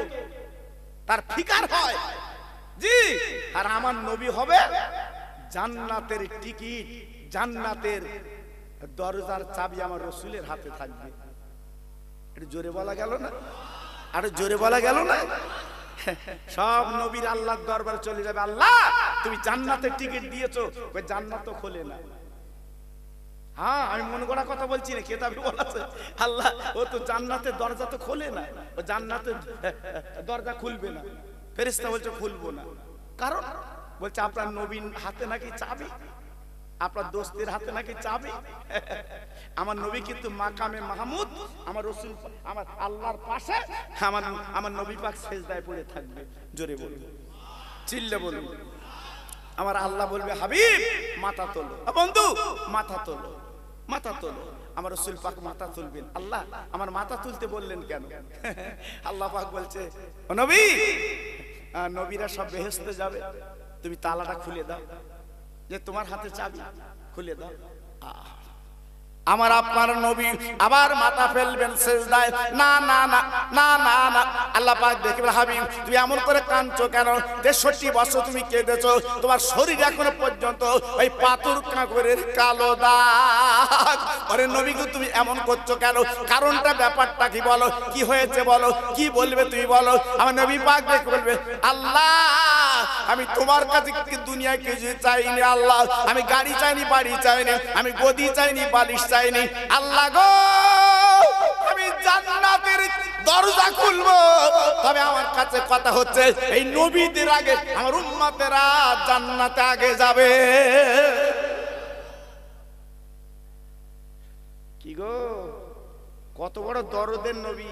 তার ফিকার হয়। জি আর আমার নবী হবে জান্নাতের টিকিট, জান্নাতের দরজার চাবি আমার রাসূলের হাতে থাকবে। এটা জোরে বলা গেল না? আরে জোরে বলা গেল না? সব নবীর আল্লাহর দরবারে চলে যাবে, আল্লাহ তুমি জান্নাতের টিকিট দিয়েছো, ওই জান্নাত তো খোলে না। হ্যাঁ আমি মনে করা কথা বলছি না, কেতাবে বলা আছে আল্লাহ ও তো জান্নাতের দরজা তো খোলে না, ও জান্নাতের দরজা খুলবে না। ফেরেশতা বলছে খুলবো না, কারণ বলছে আপনার নবীর হাতে নাকি চাবি, আপনার দোস্তের হাতে নাকি চাবি। আমার নবী কিন্তু মাকামে মাহমুদ, আমার রাসূল, আমার আল্লাহর পাশে, আমার নবী পাক সেজদায় পড়ে থাকবে। জোরে বলুন, চিল্লে বলুন। আমার আল্লাহ বলবে হাবিব মাথা তোলো, বন্ধু মাথা তোলো, মাথা তোলো। আমার রাসূল পাক মাথা তুলবেন। আল্লাহ আমার মাথা তুলতে বললেন কেন? আল্লাহ পাক বলছে ও নবী, নবীরা সব বেহেশতে যাবে, তুমি তালাটা খুলে দাও, যে তোমার হাতে চাবি, খুলে দাও। আমার আপনার নবী আবার মাথা ফেলবেন সেজদায়। না না না না না না, আল্লাহ পাক দেখবেন হাবিব তুমি এমন করে কাঁদছো কেন? 63 বছর তুমি কেঁদেছো, তোমার শরীর এখনো পর্যন্ত ওই পাথর কাঁকরের কালো দাগ। আরে নবী গো তুমি এমন করছো কেন? কারণটা ব্যাপারটা কি বলো, কি হয়েছে বলো, কি বলবে তুমি বলো। আমার নবী পাক দেখে বলবে আল্লাহ আমি তোমার কাছে দুনিয়ায় কিছু চাইনি আল্লাহ, আমি গাড়ি চাইনি, বাড়ি চাইনি, আমি গদি চাইনি, বালিশ চাইনি। আল্লাহ গো আমি জান্নাতের দরজা খুলবো, তবে আমার কাছে কথা হচ্ছে এই নবীদের আগে আমার উম্মতেরা জান্নাতে আগে যাবে। কি গো কত বড় দরদের নবী,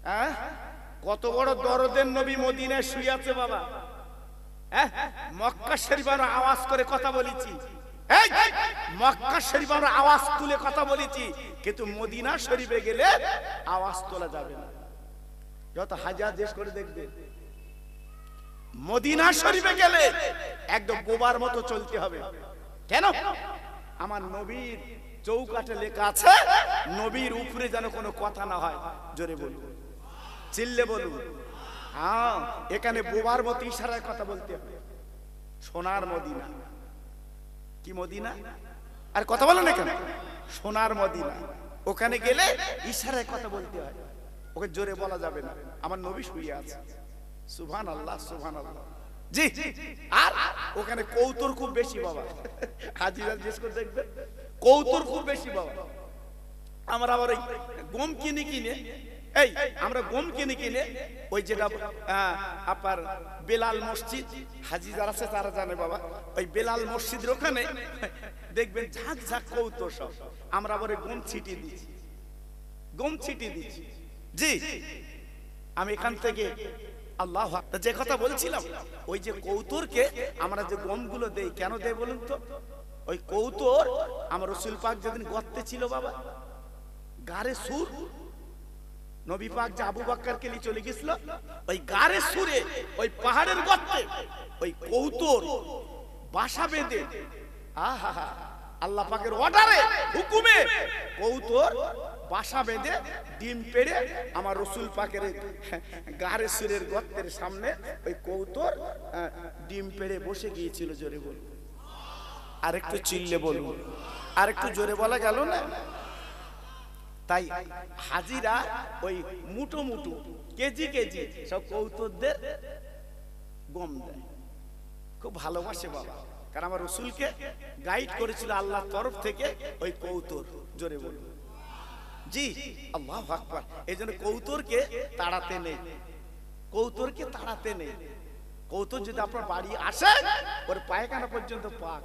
হ্যাঁ কত বড় দরদের নবী মদিনায় শুয়ে আছে বাবা। মক্কা শরীফ আমরা আওয়াজ করে কথা বলেছি, মক্কা শরীফ আমরা আওয়াজ তুলে কথা বলেছি, কিন্তু মদিনা শরীফে গেলে আওয়াজ তোলা যাবে না। যত হাজার দেশ করে দেখবে, মদিনা শরীফে গেলে একদম বোবার মতো চলতে হবে। কেন? আমার নবীর চৌকাঠে লেখা আছে নবীর উপরে যেন কোনো কথা না হয়। জোরে বলুন, চিল্লে বলুন। হ্যাঁ এখানে বোবার মতো ইশারায় কথা বলতে হবে। সোনার মদিনা, কি মদিনা? আর কথা বলো না কেন? সোনার মদিনা, ওখানে গেলে ইশারায় কথা বলতে হয়, ওকে জোরে বলা যাবে না। আমার নবী শুয়ে আছে, সুবহানাল্লাহ সুবহানাল্লাহ। জি, আর ওখানে কৌতুর খুব বেশি বাবা। হাজিরা জিজ্ঞেস করে দেখবে, কৌতুর খুব বেশি বাবা। আমরা আবার ওই গম কিনে কিনে, এই আমরা গম কিনে কিনে ওই যেটা আপনার বেলাল মসজিদ, হাজি যারা আছে তারা জানে বাবা, ওই বেলাল মসজিদের ওখানে দেখবেন ঝাঁক ঝাঁক কৌতুর সব। আমরা আবার গম ছিটি দিচ্ছি, গম ছিটি দিচ্ছি। জি, আমি এখান থেকে আল্লাহ যে কথা বলছিলাম, ওই যে কৌতুরকে আমরা যে গমগুলো দেই, কেন দেই বলুন তো? ওই কৌতুর আমার রাসূল পাক যেদিন গর্তে ছিল বাবা, গারে সুর, নবী পাক যে আবু বকরকে নিয়ে চলে গেছিল, ওই গারে সুরে ওই পাহাড়ের গর্তে ওই কৌতুর বাসা বেঁধে, আহা আল্লাহ পাকের অর্ডারে হুকুমে কৌতুর বাসা বেঁধে ডিম পেড়ে আমার রাসূল পাকের গারে সুরের গর্তের সামনে ওই কৌতুর ডিম পেড়ে বসে গিয়েছিল। জোরে বলুন, আর একটু চিল্লে বলুন, আর একটু জোরে বলা গেল না? তাই হাজিরা ওই মুঠো মুঠো কেজি কেজি সব কৌতুরদের গম দেয়, খুব ভালোবাসে বাবা। কারণ আমার রাসূলকে গাইড করেছিল আল্লাহর তরফ থেকে ওই কৌতুর। জোরে বলুন, জি আল্লাহু আকবার। এই জন্য কৌতুরকে তাড়াতে নেই, কৌতুরকে তাড়াতে নেই। কৌতুর যদি আপনার বাড়ি আসে, ওর পায়খানা পর্যন্ত পাক।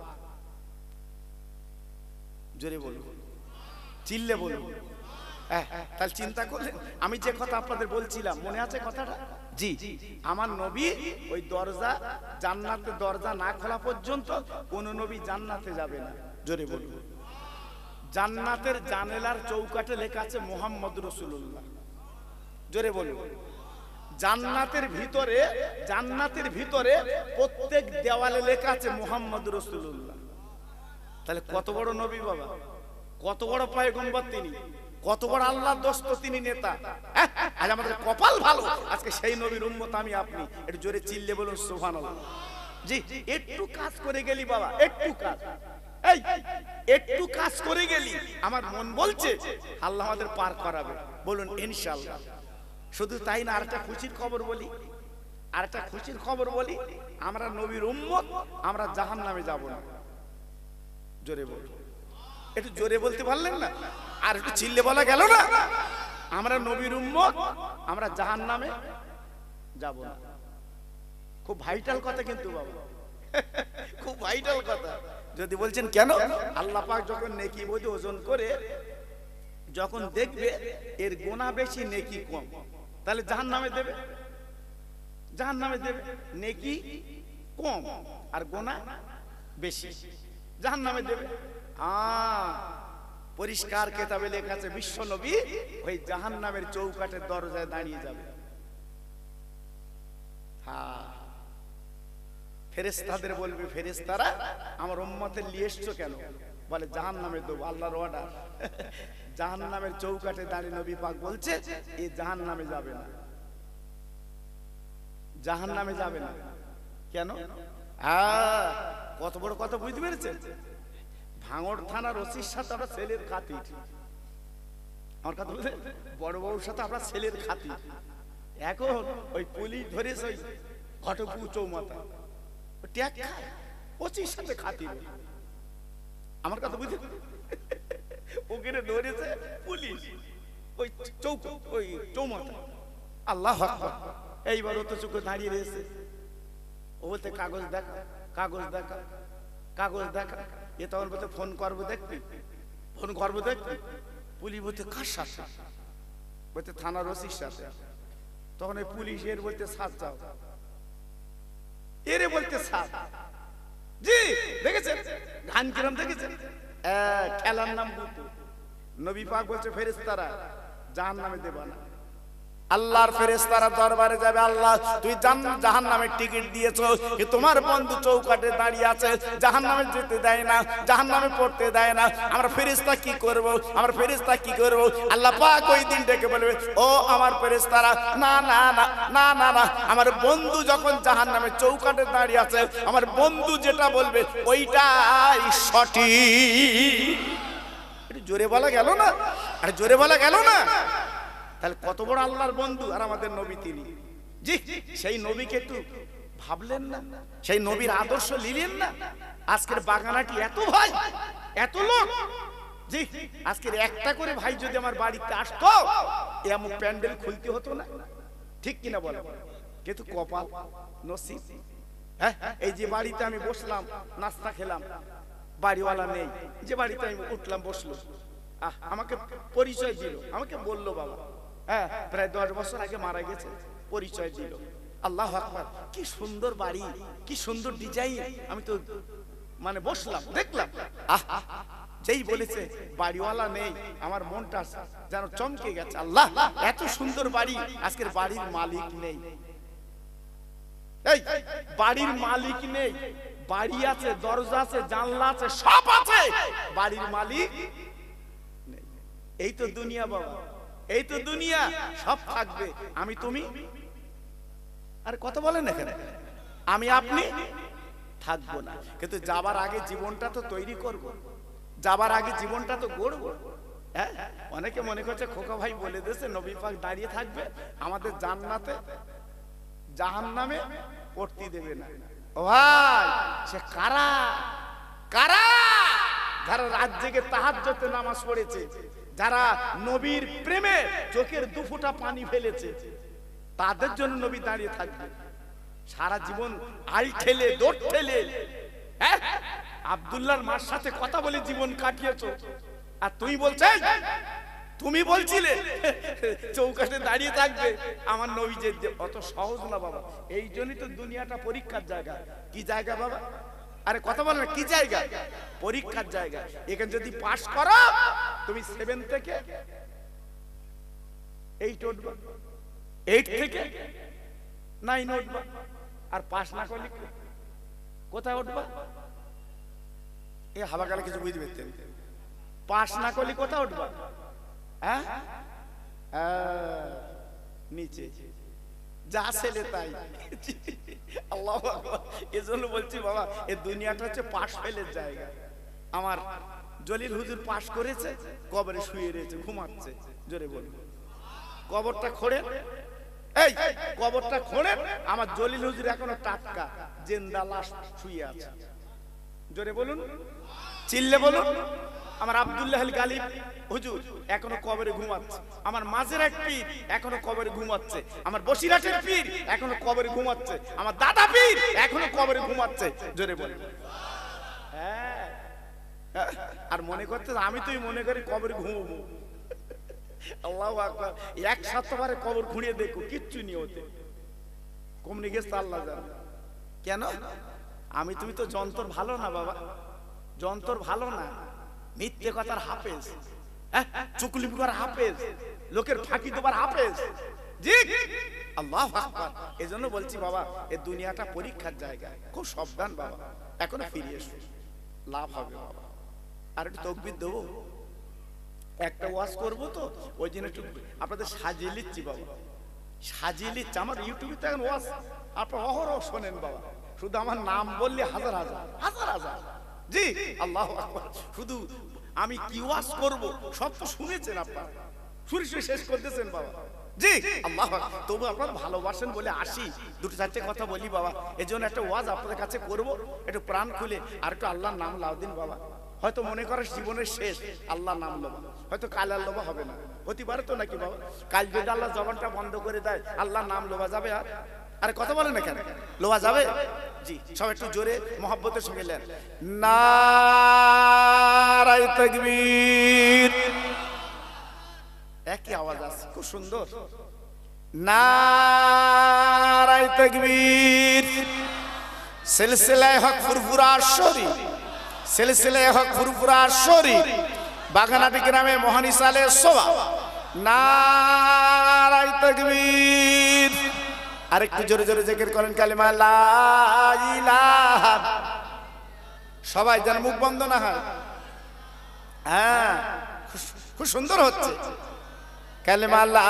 জোরে বলুন, চিল্লে বলুন। তাহলে চিন্তা করলেন আমি যে কথা আপনাদের বলছিলাম, মনে আছে কথাটা? জি, আমার নবী ওই দরজা, জান্নাতের দরজা না খোলা পর্যন্ত কোন নবী জান্নাতে যাবে না। জোরে বলুন। জান্নাতের জানালার চৌকাঠে লেখা আছে মুহাম্মদুর রাসূলুল্লাহ। জোরে বলুন। জান্নাতের ভিতরে, জান্নাতের ভিতরে প্রত্যেক দেওয়ালে লেখা আছে মুহাম্মদুর রাসূলুল্লাহ। তাহলে কত বড় নবী বাবা, কত বড় পয়গম্বর তিনি, কত বড় আল্লাহর দোস্ত তিনি, নেতা। আজ আমাদের কপাল ভালো, আজকে সেই নবীর উম্মত আমি আপনি। একটু জোরে চিল্লে বলুন সুবহানাল্লাহ। জি, একটু কাজ করে গেলি বাবা, একটু কাজ, এই একটু কাজ করে গেলি, আমার মন বলছে আল্লাহ আমাদের পার করাবে। বলুন ইনশাআল্লাহ। শুধু তাই না, আরেকটা খুশির খবর বলি, আরেকটা খুশির খবর বলি, আমরা নবীর উম্মত, আমরা জাহান্নামে যাব না। জোরে বলুন, একটু জোরে বলতে পারলেন না? আর একটু চিল্লে বলা গেল না? আমরা নবীর উম্মত, আমরা জাহান্নামে যাব না। খুব ভাইটাল কথা কিন্তু বাবা, খুব ভাইটাল কথা। যদি বলছেন কেন, আল্লাহ পাক যখন নেকি বোঝে ওজন করে যখন দেখবে এর গুনাহ বেশি নেকি কম, তাহলে জাহান্নামে দেবে, জাহান্নামে দেবে। নেকি কম আর গুনাহ বেশি, জাহান্নামে দেবে। পরিষ্কার কিতাবে লেখা আছে বিশ্ব নবী ওই জাহান্নামের চৌকাঠের দরজায় দাঁড়িয়ে যাবে। হ্যাঁ, ফেরেশতাদের বলবে, ফেরেশতারা আমার উম্মতের নিয়ে এসছো কেন? বলে জাহান্নামে দেবো, আল্লাহর অর্ডার। জাহান্নামের চৌকাঠে দাঁড়িয়ে নবী পাক বলছে এই জাহান্নামে যাবে না, জাহান্নামে যাবে না। কেন? কত বড় কথা বুঝতে পেরেছেন? ভাঙড় থানার ওসির সাথে আমরা ছেলের খাতির, আমার কথা বুঝলেন? বড় বউর সাথে আমরা ছেলের খাতির। এখন ওই পুলিশ ধরেছে ওই ঘটকপুর চৌমাথা, ট্যাগ খায়, ওসির সাথে খাতির। আমার কথা বুঝলেন? ওখানে ধরেছে পুলিশ ওই ওই চৌমাথা। আল্লাহু আকবার। এইবার ও তো চুকে দাঁড়িয়ে রয়েছে, ও বলতে কাগজ দেখা, কাগজ দেখা, কাগজ দেখা। এ তখন বলতে ফোন করবো দেখবি, ফোন করবো দেখবি। পুলিশ বলতে কার সাথে? বলতে থানার ওসির সাথে। তখন ওই পুলিশ এর বলতে সাথ যাও, এরে বলতে সাথ। জি দেখেছেন গান কিরম দেখেছেন? খেলার নাম বুতু। নবী পাক বলছে ফেরেশতারা জাহান্নামে দেবা না। আল্লাহর ফেরেশতারা দরবারে যাবে, আল্লাহ তুই জাহান্নামের টিকিট দিয়েছো, কি তোমার বন্ধু চৌকাঠে দাঁড়িয়ে আছে, জাহান্নামে যেতে দেয় না, জাহান্নামে পড়তে দেয় না, আমরা ফেরেশতা কি করব, আমরা ফেরেশতা কি করব? আল্লাহ পাক ওই দিন ডেকে বলবে, ও আমার ফেরেশতারা, না না না না না না, আমার বন্ধু যখন জাহান্নামের চৌকাঠে দাঁড়িয়ে আছে, আমার বন্ধু যেটা বলবে ওইটাই সঠিক। একটু জোরে বলা গেল না? আরে জোরে বলা গেল না? তাহলে কত বড় আল্লাহর বন্ধু আর আমাদের নবী তিনি। জি, সেই নবীকে একটু ভাবলেন না? সেই নবীর আদর্শ নিলেন না? আজকের বাগানাটি এত ভাই, এত লোক। জি, আজকের একটা করে ভাই যদি আমার বাড়িতে আসতো, এমন প্যান্ডেল খুলতে হতো না। ঠিক কিনা বলে? কিন্তু কপাল নসিব। হ্যাঁ, এই যে বাড়িতে আমি বসলাম, নাস্তা খেলাম, বাড়িওয়ালা নেই, যে বাড়িতে আমি উঠলাম বসলো, আমাকে পরিচয় দিল, আমাকে বললো বাবা, হ্যাঁ প্রায় 10 বছর আগে মারা গেছে, পরিচয় দিল। আল্লাহু আকবার, কি সুন্দর বাড়ি, কি সুন্দর ডিজাইন। আমি তো মানে বসলাম, দেখলাম, যেই বলেছে বাড়িওয়ালা নেই, আমার মনটা যেন চমকে গেছে। আল্লাহ, এত সুন্দর বাড়ি, আজকের বাড়ির মালিক নেই। এই বাড়ির মালিক নেই, বাড়ি আছে, দরজা আছে, জানলা আছে, সব আছে, বাড়ির মালিক নেই। এই তো দুনিয়া বাবা, এই তো দুনিয়া, সব থাকবে, আমি তুমি। আরে কথা বলেন এখানে, আমি আপনি থাকবো না। কিন্তু যাবার আগে জীবনটা তো তৈরি করব, যাবার আগে জীবনটা তো গড়বো। হ্যাঁ, অনেকে মনে করছে খোকা ভাই বলে দিয়েছে নবী পাক দাঁড়িয়ে থাকবে আমাদের জান্নাতে, জাহান্নামে পড়তে দেবে না। ও ভাই, সে কারা? কারা? যারা রাত জেগে তাহাজ্জুদে নামাজ পড়েছে, যারা নবীর প্রেমে চোখের দুফোঁটা পানি ফেলেছে, তাদের জন্য নবী দাঁড়িয়ে থাকবে। সারা জীবন আল ঠেলে, দৌড় ঠেলে, হ্যাঁ, আব্দুল্লাহর মার সাথে কথা বলে জীবন কাটিয়েছো, আর তুই বলছিস, তুমি বলছিলে চৌকাঠে দাঁড়িয়ে থাকবে আমার নবী। যে অত সহজ না বাবা। এই জন্যই তো দুনিয়াটা পরীক্ষার জায়গা। কি জায়গা বাবা? আরে কথা বল না, কি জায়গা? পরীক্ষার জায়গা। এখানে যদি পাস করো, তুমি 7 থেকে 8 উঠবা, 8 থেকে 9 উঠবা। আর পাস না করলে কোথায় উঠবা? এ হাওয়া গেলে কিছু বুঝতে পারতেন। পাস না করলে কোথায় উঠবা? হ্যাঁ, নিচে। যা ছেলে তাই। আল্লাহু আকবার। এজন্য বলছি বাবা, এই দুনিয়াটা হচ্ছে পাশ ফেলের জায়গা। আমার জলিল হুজুর পাশ করেছে, কবরে শুয়ে রয়েছে, ঘুমাচ্ছে। জোরে বলুন, কবরটা খোঁড়েন, এই কবরটা খোঁড়েন। আমার জলিল হুজুর এখনো টাটকা, জিন্দা লাশ শুয়ে আছে। জোরে বলুন, চিল্লে বলুন। আমার আব্দুল্লাহ আল গালিব হুজুর এখনো কবরে ঘুমাচ্ছে, আমার মাঝের এক পীর এখনো কবরে ঘুমাচ্ছে, আমার বসিরহাটের পীর এখনো কবরে ঘুমাচ্ছে, আমার দাদা পীর এখনো কবরে ঘুমাচ্ছে। জোরে বলে হ্যাঁ। আর মনে করতে আমি তুই মনে করি কবরে ঘুমাবো। আল্লাহু আকবার। এক সপ্তাহে কবর খুঁড়িয়ে দেখো, কিচ্ছু নিয়ে হতে কমনি গেছে আল্লাহ জানে। কেন? আমি তুমি তো যন্ত্র ভালো না বাবা, যন্ত্র ভালো না, মিথ্যে কথার হাফেজ, চুকলি করার হাফেজ, লোকের ফাঁকি দেবার হাফেজ। জি আল্লাহু আকবার। এজন্য বলছি বাবা, এই দুনিয়াটা পরীক্ষার জায়গা, খুব সাবধান বাবা। এখনো ফিরে এসো, লাভ হবে বাবা। আর একটু তাকবীর দেবো, একটা ওয়াজ করবো তো ওই জন্য একটু আপনাদের সাজিয়ে নিচ্ছি বাবা, সাজিয়ে নিচ্ছি। আমার ইউটিউবে তো এখন ওয়াজ আপনারা অহরহ শোনেন বাবা, শুধু আমার নাম বললে হাজার হাজার হাজার হাজার। জি আল্লাহু আকবার। শুধু আমি কি ওয়াজ করবো সব তো শুনেছেন আপনারা, শুনে শুনে শেষ করতেছেন বাবা। জি আল্লাহু আকবার। তবু আপনারা ভালোবাসেন বলে আসি, দুটো চারটে কথা বলি বাবা। এই জন্য একটা ওয়াজ আপনাদের কাছে করবো, একটু প্রাণ খুলে আর একটু আল্লাহর নাম লাও দিন বাবা। হয়তো মনে করে জীবনের শেষ, আল্লাহ নাম লোবা, হয়তো কাল আর লোবা হবে না, হতে পারে তো নাকি বাবা? কাল যদি আল্লাহ জবানটা বন্ধ করে দেয়, আল্লাহ নাম লোবা যাবে? আর আরে কথা বলেন না কেন, লোবা যাবে? জি সব একটু জোরে মহব্বতের সঙ্গে লেন, নারায়ে তাকবীর। একই আওয়াজ আছে, খুব সুন্দর, নারায়ে তাকবীর। সিলসিলায়ে হক ফুরফুরা শরীফ, সিলসিলায়ে হক ফুরফুরা শরীফ, বাগানাটি গ্রামে মহানিসালে সোবা, নারায়ে তাকবীর। আরেকটু জোরে জোরে জিকির করেন কালিমা লা ইলাহা। সবাই যেন মুখ বন্ধ না হয়। হ্যাঁ খুব সুন্দর হচ্ছে কালিমা লা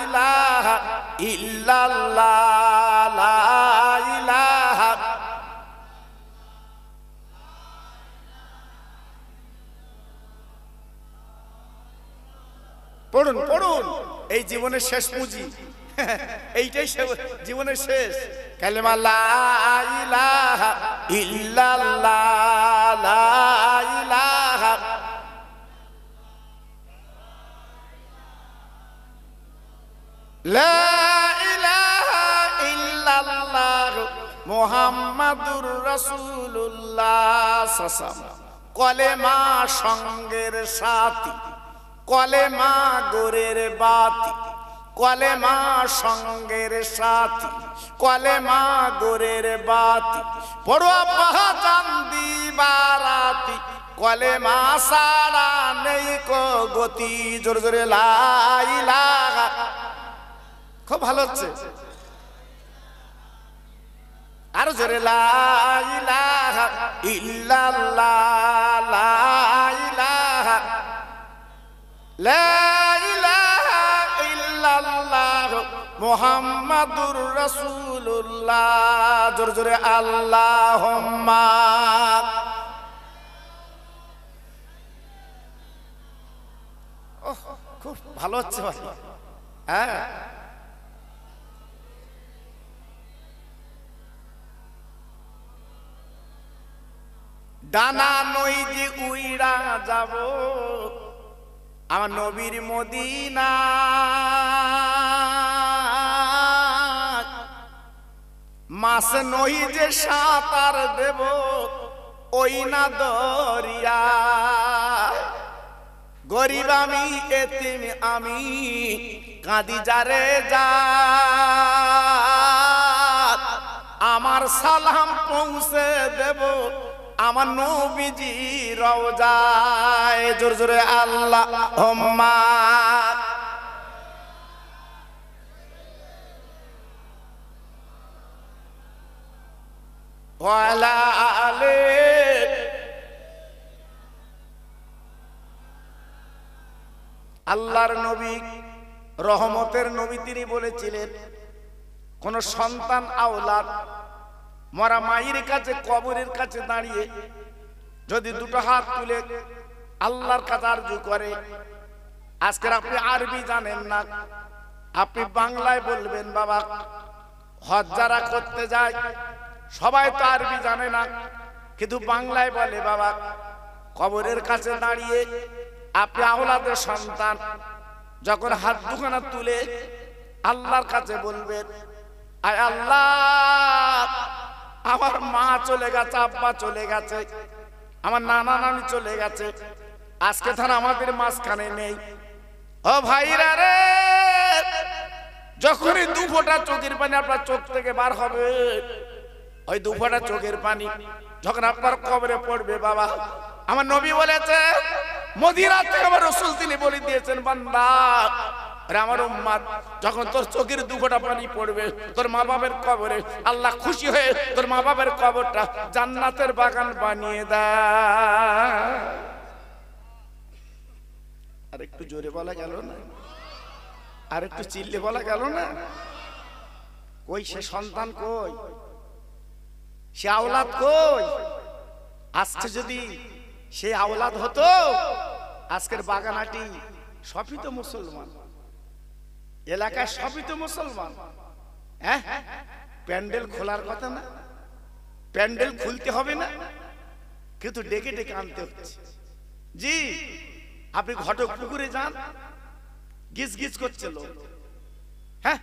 ইলাহা ইল্লাল্লাহ, লা ইলাহা। পড়ুন পড়ুন, এই জীবনের শেষ পুঁজি, এইটাই জীবনের শেষ কালেমা লা ইলাহা ইল্লাল্লাহ, লা ইলাহা। লা ইলাহা ইল্লাল্লাহ মুহাম্মাদুর রাসূলুল্লাহ সাল্লাল্লাহু। কলেমা সঙ্গের সাথী, কলেমা গোরের বাতি, কলেমা সঙ্গের সাথী, কলেমা গোরের বাতি, পড়ুয়া পাহাচান দিবারাতি, কলেমা সারা নেই কো গতি। জোরে জোরে লা ইলাহা। খুব ভালো হচ্ছে, আরো জোরে লা ইলাহা ইল্লাল্লাহ, লা ইলাহা, লা ইলাহা ইল্লাল্লাহ মুহাম্মাদুর রাসূলুল্লাহ। জোরে জোরে আল্লাহুম্মা। খুব ভালো হচ্ছে ভাই। হ্যাঁ ডানা নই যে উইড়া যাব আমার নবীর মদিনা, মাছ নই যে সাঁতার দেব ওই না দরিয়া। গরিব আমি এতিম আমি কাঁদি যারে যা, আমার সালাম পৌঁছে দেব আমার নবীজি রওজায়। জোরে জোরে আল্লাহুম্মা। ওয়া আলা আলি। আল্লাহর নবী রহমতের নবী, তিনি বলেছিলেন কোন সন্তান আওলাদ মরা মায়ের কাছে কবরের কাছে দাঁড়িয়ে যদি দুটো হাত তুলে আল্লাহর কাছে আরজু করে, আজকের আপনি আরবি জানেন না, আপনি বাংলায় বলবেন বাবা। হজ যারা করতে যায় সবাই তো আরবি জানে না, কিন্তু বাংলায় বলে বাবা কবরের কাছে দাঁড়িয়ে আপনি আওলাদের সন্তান যখন হাত দুখানা তুলে আল্লাহর কাছে বলবেন, আয় আল্লাহ, আমার মা চলে গেছে, আব্বা চলে গেছে, আমার নানা নানি চলে গেছে, আজকে তারা আমাদের মাঝখানে নেই। ও ভাইরা রে, যখনই দু ফোঁটা চোখের পানি আপনার চোখ থেকে বার হবে, ওই দু ফোঁটা চোখের পানি যখন আপনার কবরে পড়বে, বাবা আমার নবী বলেছে, মদিনা থেকে আমার রাসূল তিনি বলে দিয়েছেন, বান্দা আরে আমার উম্মত, যখন তোর চোখের দু ফোঁটা পানি পড়বে তোর মা বাবার কবরে, আল্লাহ খুশি হয়ে তোর মা বাবার কবরটা জান্নাতের বাগান বানিয়ে দেয়। আর একটু জোরে বলা গেল না? আর একটু চিল্লে বলা গেল না? কই সে সন্তান, কই সে আওলাদ, কই? আজকে যদি সে আওলাদ হতো, আজকের বাগানাটি সবই তো মুসলমান, এলাকায় সবই তো মুসলমান। হ্যাঁ, প্যান্ডেল খোলার কথা না? প্যান্ডেল খুলতে হবে না, কিন্তু ডেকে ডেকে আনতে হচ্ছে। জি, আপনি ঘটক পুকুরে যান, গিজ গিজ করছে লোক, হ্যাঁ,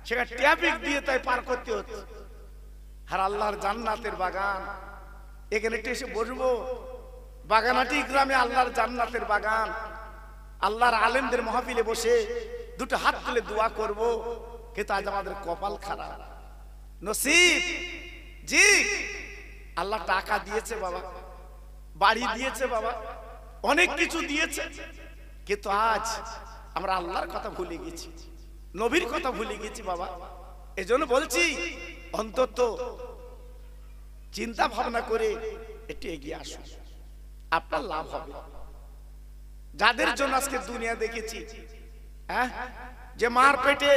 সেখানে ট্রাফিক দিয়ে তাই পার করতে হচ্ছে। আর আল্লাহর জান্নাতের বাগান, এখানে একটু এসে বসবো, বাগানাটি গ্রামে আল্লাহর জান্নাতের বাগান, আল্লাহর আলেমদের মাহফিলে বসে দুটো হাত তুলে দোয়া করব, কিন্তু আজ আমাদের কপাল খারাপ, নসিব। জি, আল্লাহ টাকা দিয়েছে বাবা, বাড়ি দিয়েছে বাবা, অনেক কিছু দিয়েছে, কিন্তু আজ আমরা আল্লাহর কথা ভুলে গেছি, নবীর কথা ভুলে গেছি বাবা। এজন্য বলছি, অন্তত চিন্তা ভাবনা করে একটু এগিয়ে আসুন, আপনার লাভ হবে। যাদের জন্য আজকে দুনিয়া দেখেছি, হ্যাঁ, যে মার পেটে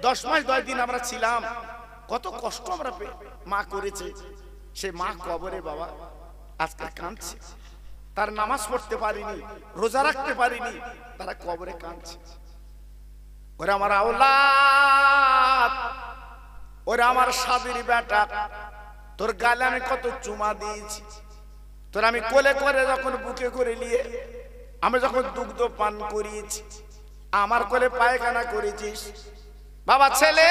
10 মাস 10 দিন আমরা ছিলাম, কত কষ্ট আমরা মা করেছে, সে মা কবরে বাবা আজকে কাঁদছে, তার নামাজ পড়তে পারিনি, রোজা রাখতে পারিনি, তারা কবরে কাঁদছে। ওরে আমার আওলাদ, ওরে আমার সাদির বেটা, তোর গালে আমি কত চুমা দিয়েছি, তোর আমি কোলে করে যখন বুকে করে নিয়ে আমি যখন দুগ্ধ পান করিয়েছি, আমার কোলে পায়খানা করেছিস বাবা। ছেলে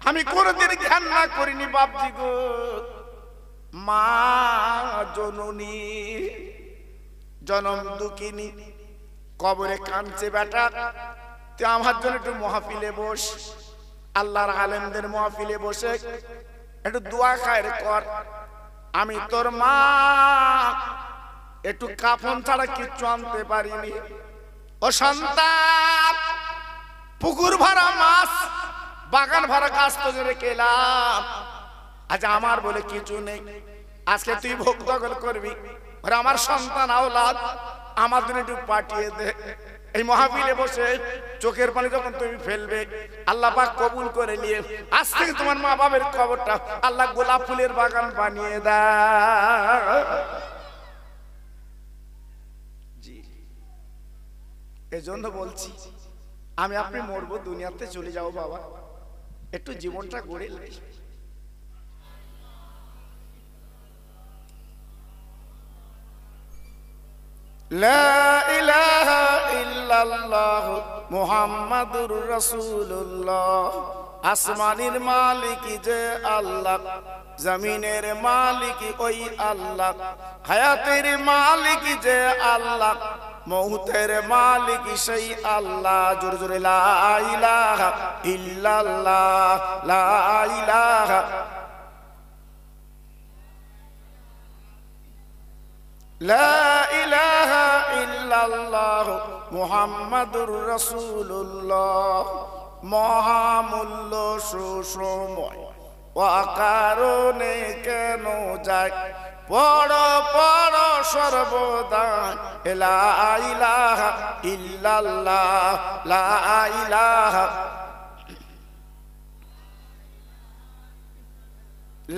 আমি কোনদিন জ্ঞান না করিনি বাপজি গো, মা জননী জনম দুঃখিনী কবরে কাঁদছে বেটা, তুই আমার জন্য একটু মাহফিলে বস, আল্লাহর আলেমদের মাহফিলে বসে একটু দোয়া খায়ের কর। আমি তোর মা একটু কাফন ছাড়া কিচ্ছু আনতে পারিনি। ও সন্তান, পুকুর ভরা মাছ, বাগান ভরা গাছ তো রেখে এলাম, আজ আমার বলে কিছু নেই, আজকে তুই ভোগ দখল করবি। ওরে আমার সন্তান আওলাদ, আমার জন্য একটু পাঠিয়ে দে। এই মাহফিলে বসে চোখের পানি যখন তুমি ফেলবে, আল্লাহ পাক কবুল করে নিয়ে আজ থেকে তোমার মা বাবার কবরটা আল্লাহ গোলাপ ফুলের বাগান বানিয়ে দেয়। জি, এজন্য বলছি, আমি আপনি মরবো, দুনিয়াতে চলে যাও বাবা, একটু জীবনটা গড়ে লাই। লা ইলাহা ইল্লাল্লাহ মুহাম্মাদুর রাসূলুল্লাহ। আসমানের মালিক যে আল্লাহ, জমিনের মালিক ওই আল্লাহ, হায়াতের মালিক যে আল্লাহ, মৌতের মালিক সেই আল্লাহ। জোরে জোরে লা ইলাহা ইল্লাল্লাহ, লা ইলাহা লা ইলাহা ইল্লাল্লাহ মুহাম্মাদুর রাসূলুল্লাহ। মহামূল্য সুসময় অকারণে কেন যায়, পড় পড় সর্বদা লা ইলাহা ইল্লাল্লাহ, লা ইলাহা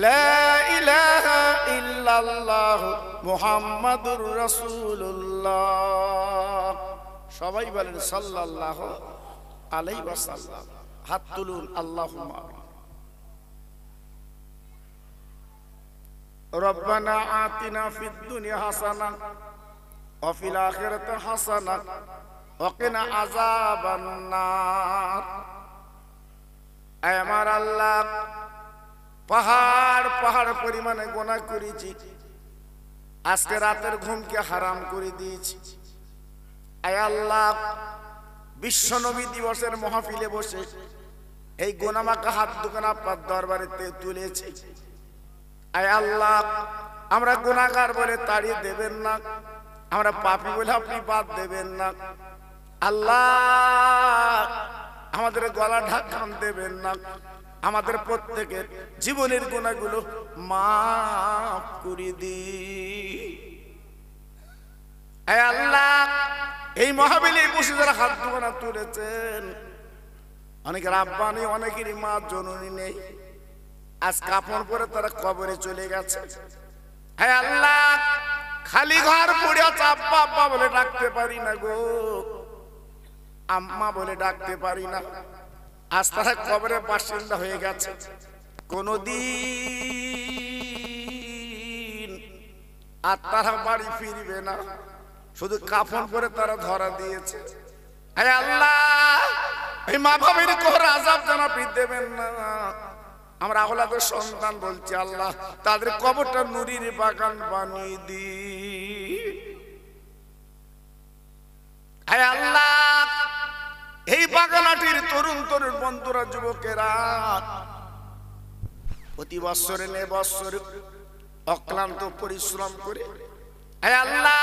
লা ইলাহা ইল্লাল্লাহ মুহাম্মাদুর রাসূলুল্লাহ। সবাই বলেন সাল্লাল্লাহু আলাইহি ওয়াসাল্লাম। হাত তুলুন, আল্লাহুম্মা। রব্বানা আতিনা ফিদ দুনিয়া হাসানা ওয়া ফিল আখিরাতি হাসানা ওয়া কিনা আযাবান নার। আয় আমার আল্লাহ, পাহাড় পাহাড় পরিমাণে গুনাহ করেছি, আজকে রাতের ঘুমকে হারাম করে দিয়েছি। আয় আল্লাহ, বিশ্ব নবী দিবসের মাহফিলে বসে এই গুনাহমাখা হাত দুখান আপনার দরবারে তুলেছি। আয় আল্লাহ, আমরা গুনাহগার বলে তাড়িয়ে দেবেন না, আমরা পাপী বলে আপনি বাদ দেবেন না। আল্লাহ, আমাদের গলা ঢাকান দেবেন না, আমাদের প্রত্যেকের জীবনের গুনাহগুলো মাফ করে দিন। আয় আল্লাহ, এই মাহফিলে বসে যারা হাত দুখান তুলেছেন, অনেকের আব্বা নেই, অনেকেরই মা জননী নেই, আজ কাপড় পরে তারা কবরে চলে গেছে। হে আল্লাহ, খালি ঘর পড়ে আছে, আব্বা আব্বা বলে ডাকতে পারি না গো, আম্মা বলে ডাকতে পারি না, আজ তারা কবরে বাসিন্দা হয়ে গেছে। কোনদিন আর তারা বাড়ি ফিরবে না, শুধু কাফন পরে তারা ধরা দিয়েছে। হে আল্লাহ, এই মা বাবার কোহর আযাব যেন আপনি দেবেন না। আমরা আওলাদের সন্তান বলছি, আল্লাহ তাদের কবরটা নুরির বাগান বানিয়ে দিন। হে আল্লাহ, এই বাগানাটির তরুণ তরুণ বন্ধুরা, যুবকেরা প্রতি বৎসরে নে বৎসরে অক্লান্ত পরিশ্রম করে হে আল্লাহ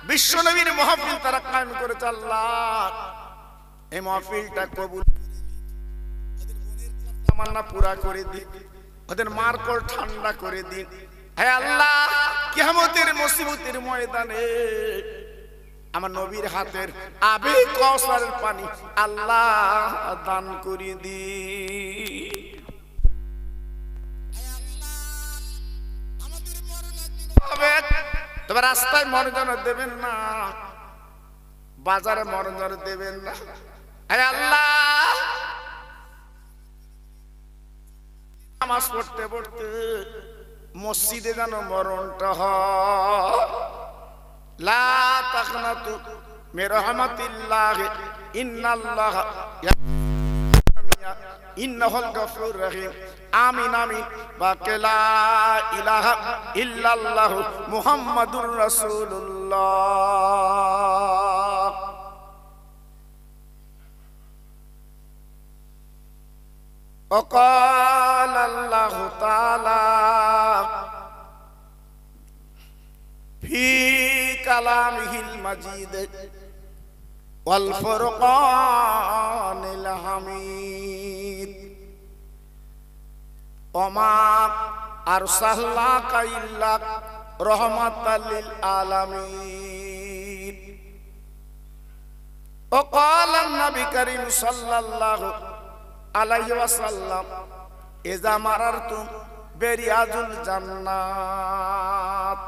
বিশ্ব নবীর মাহফিল তারা কায়েম করেছে। আল্লাহ, এই মাহফিলটা কবুল, ওদের মনের তামান্না পুরা করে দিন, ওদের মারকল ঠান্ডা করে দিন। হে আল্লাহ, কিয়ামতের মুসিবতের ময়দানে আমার নবীর হাতের আবে কাউসারের পানি আল্লাহ দান করে দিন। তবে রাস্তায় মরণ দেবেন না, বাজারে মরণ দেবেন না। হে আল্লাহ, নামাজ পড়তে পড়তে মসজিদে যেন মরণটা হয়। লা তাকনাতু মির রাহমাতিল্লাহ, ইন্নাল্লাহ ইন্নাহুল গফুর রহিম। আমিন আমিন। বাকে লা ইলাহা ইল্লাল্লাহু মুহাম্মাদুর রাসূলুল্লাহ। وقال الله تعالى في كلامه المجيد والفرقان الحميد وما أرسلناك إلا رحمة للعالمين. وقال النبي الكريم صلى الله عليه وسلم إذا مررتم برياض الجنات.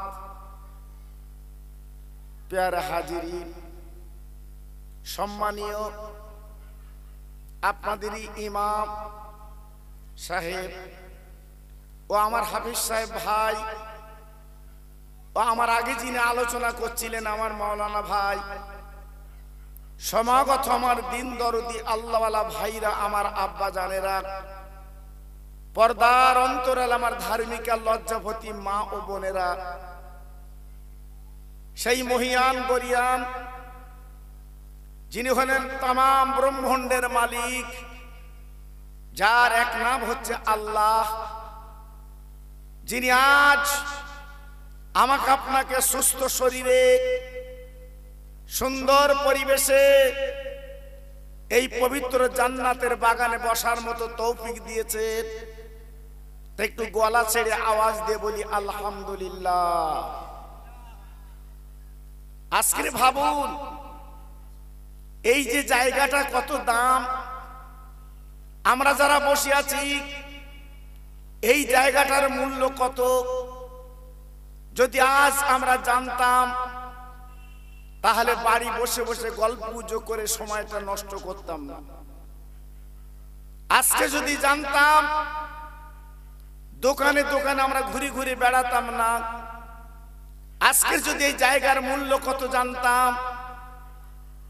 প্যারা হাজিরিন, সম্মানীয় আপনাদেরই ইমাম সাহেব ও আমার হাফিজ সাহেব ভাই ও আমার আগে যিনি আলোচনা করছিলেন আমার মাওলানা ভাই, সমাগত আমার দিন দরদি আল্লাহওয়ালা ভাইরা, আমার আব্বা জানেরা, পর্দার অন্তরাল আমার ধার্মিকা লজ্জাপতি মা ও বোনেরা, সেই মহিয়ান গরিয়ান যিনি হলেন তামাম ব্রহ্মাণ্ডের মালিক, যার এক নাম হচ্ছে আল্লাহ, যিনি আজ আমাকে আপনাকে সুস্থ শরীরে সুন্দর পরিবেশে এই পবিত্র জান্নাতের বাগানে বসার মতো তৌফিক দিয়েছেন। একটু গলা ছেড়ে আওয়াজ দিয়ে বলি আলহামদুলিল্লাহ। আজকে ভাবুন, এই যে জায়গাটা কত দাম, আমরা যারা বসে আছি এই জায়গাটার মূল্য কত। যদি আজ আমরা জানতাম তাহলে বাড়ি বসে বসে গল্প গুজব করে সময়টা নষ্ট করতাম না। আজকে যদি জানতাম দোকানে দোকানে আমরা ঘুরে ঘুরে বেড়াতাম না। আজকের যদি এই জায়গার মূল্য কত জানতাম,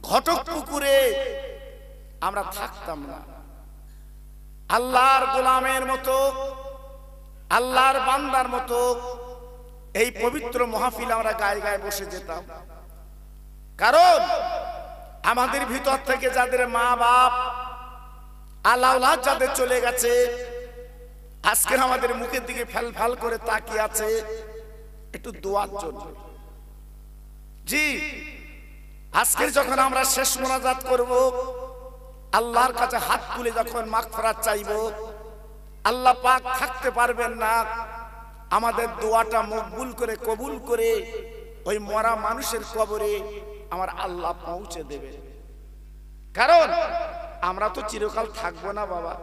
ঘটক পুকুরে আমরা থাকতাম না। আল্লাহর গোলামের মতো, আল্লাহর বান্দার মতো এই পবিত্র মাহফিল আমরা গায়ে গায়ে বসে যেতাম। কারণ আমাদের ভিতর থেকে যাদের মা বাপ আল্লাহ যাদের চলে গেছে, আজকের আমাদের মুখের দিকে ফেল ফেল করে তাকিয়ে আছে একটু দোয়ার জন্য। জি, আজকের যখন আমরা শেষ মোনাজাত করব, আল্লাহর কাছে হাত তুলে যখন মাগফিরাত চাইব, আল্লাহ পাক থাকতে পারবেন না, আমাদের দোয়াটা মকবুল করে কবুল করে ওই মরা মানুষের কবরে আমার আল্লাহ পৌঁছে দেবে। কারণ আমরা তো চিরকাল থাকবো না বাবা,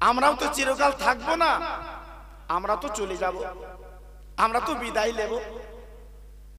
আমরাও তো চিরকাল থাকবো না, আমরা তো চলে যাব, আমরা তো বিদায় নেব।